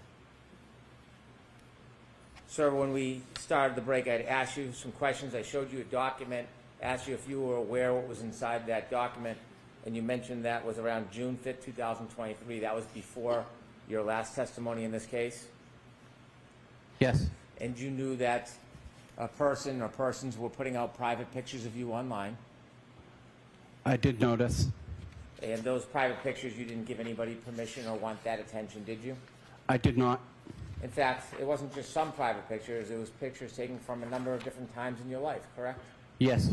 Sir, when we started the break, I'd asked you some questions. I showed you a document, asked you if you were aware what was inside that document, and you mentioned that was around June 5th, 2023. That was before your last testimony in this case? Yes. And you knew that a person or persons were putting out private pictures of you online? I did notice. And those private pictures, you didn't give anybody permission or want that attention, did you? I did not. In fact, it wasn't just some private pictures, it was pictures taken from a number of different times in your life, correct? Yes.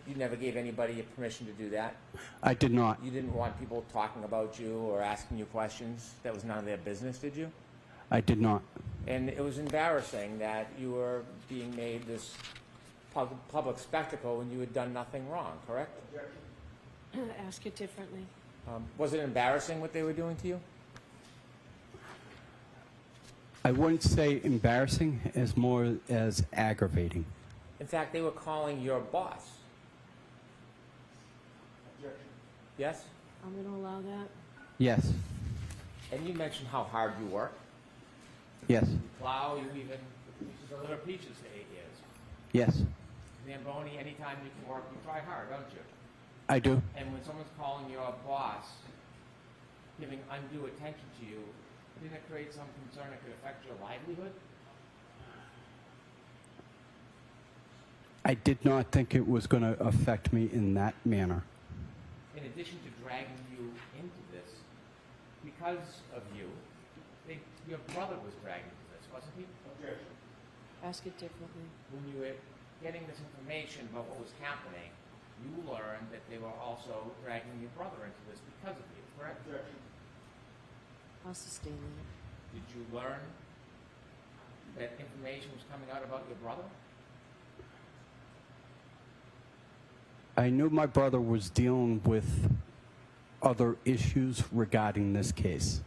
You never gave anybody permission to do that? I did not. You didn't want people talking about you or asking you questions? That was none of their business, did you? I did not. And it was embarrassing that you were being made this public spectacle when you had done nothing wrong, correct? Ask it differently. Was it embarrassing what they were doing to you? I wouldn't say embarrassing, as more as aggravating. In fact, they were calling your boss. Yes? I'm going to allow that. Yes. And you mentioned how hard you work. Yes. Plow, you even used to deliver peaches for 8 years. Yes. Zamboni, anytime you can work, you try hard, don't you? I do. And when someone's calling your boss, giving undue attention to you, didn't it create some concern it could affect your livelihood? I did not think it was going to affect me in that manner. In addition to dragging you into this, because of you, your brother was dragged into this, wasn't he? Ask it differently. When you were getting this information about what was happening, you learned that they were also dragging your brother into this because of you, correct? I'll sustain that. Did you learn that information was coming out about your brother? I knew my brother was dealing with other issues regarding this case.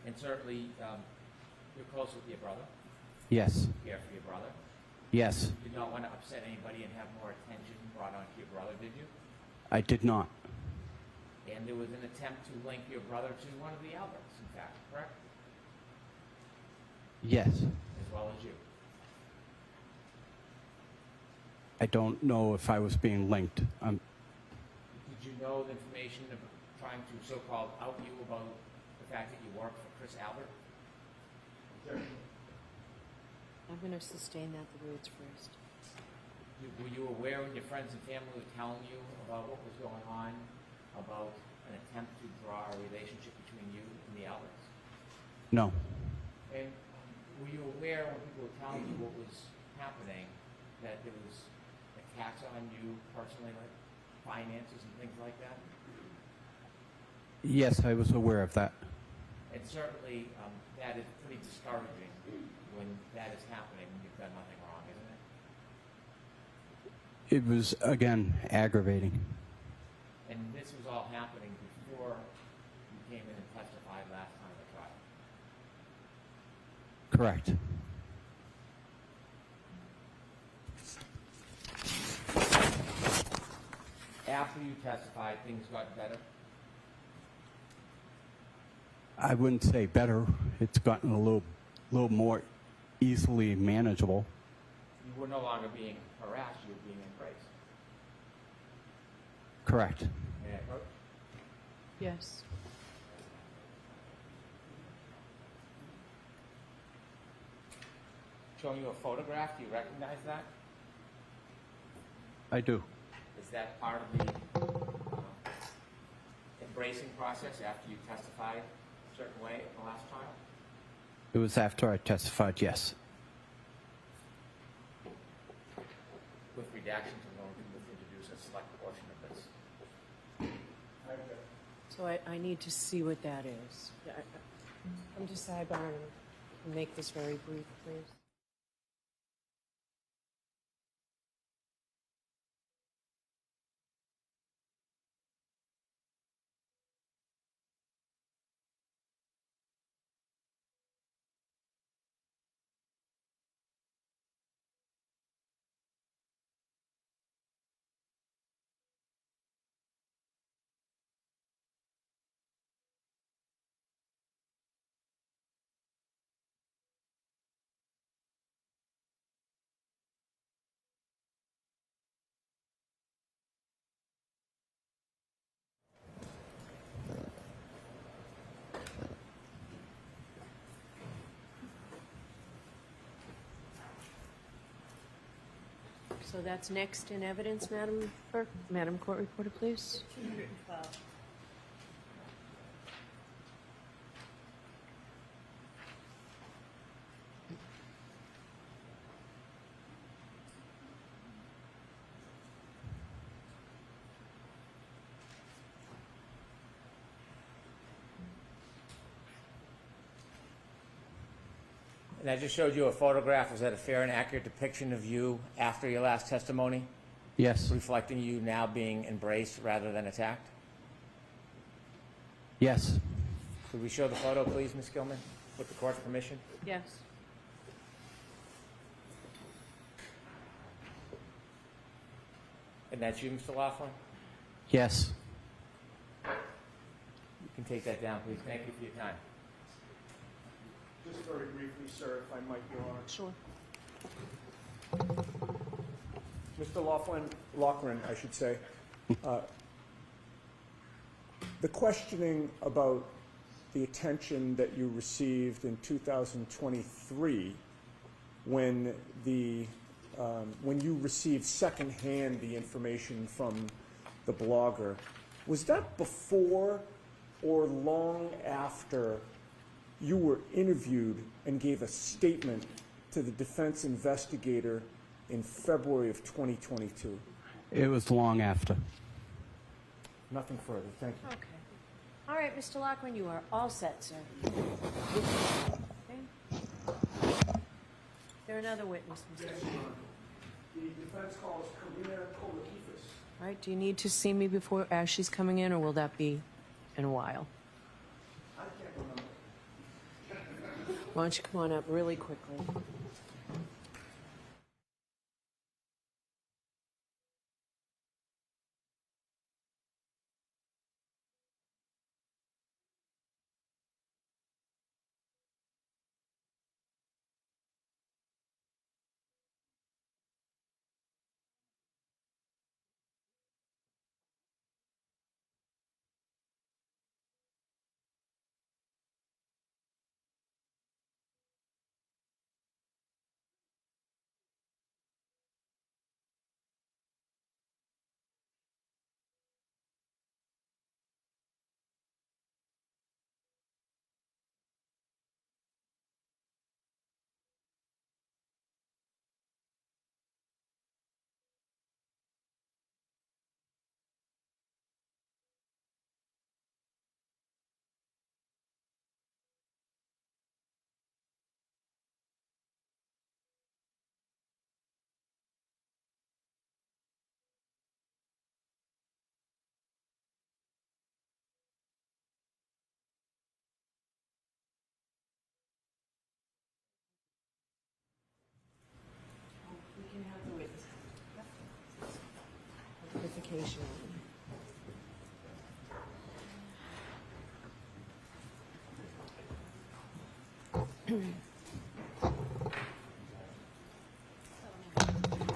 And certainly, you're close with your brother. Yes. You care for your brother. Yes. You did not want to upset anybody and have more attention brought onto your brother, did you? I did not. And there was an attempt to link your brother to one of the outlets, in fact, correct? Yes. As well as you. I don't know if I was being linked. Did you know the information of trying to so-called out you about the fact that you worked for Chris Albert? I'm going to sustain that the words first. Were you aware when your friends and family were telling you about what was going on, about an attempt to draw a relationship between you and the outlets? No. And were you aware when people were telling you what was happening, that there was attacks on you personally, like finances and things like that? Yes, I was aware of that. And certainly, that is pretty discouraging when that is happening when you've done nothing wrong, isn't it? It was, again, aggravating. And this was all happening before you came in and testified last time at trial. Correct. After you testified, things got better. I wouldn't say better. It's gotten a little more easily manageable. You were no longer being harassed, you were being embraced. Correct. May I approach? Yes. Showing you a photograph, do you recognize that? I do. Is that part of the embracing process after you testified a certain way at the last trial? It was after I testified, yes. With redactions, I'm going to introduce a select portion of this. So I need to see what that is. Come to sidebar and make this very brief, please. So that's next in evidence, Madam Clerk. Madam Court Reporter, please. 212. And I just showed you a photograph. Is that a fair and accurate depiction of you after your last testimony, Yes. reflecting you now being embraced rather than attacked? Yes. Could we show the photo, please, Ms. Gilman, with the court's permission? Yes. And that's you, Mr. Loughran? Yes. You can take that down, please. Thank you for your time. Just very briefly, sir, if I might, Your Honor. Sure. Mr. Loughran, I should say. The questioning about the attention that you received in 2023 when you received secondhand the information from the blogger, was that before or long after you were interviewed and gave a statement to the defense investigator in February of 2022? It was long after. Nothing further. Thank you. Okay. All right, Mr. Loughran, you are all set, sir. Okay. Is there another witness, Mr. Loughran? The defense calls Karina Kolakifis. All right, do you need to see me before, as she's coming in, or will that be in a while? I can't remember. Why don't you come on up really quickly? We can have the witness. Identification.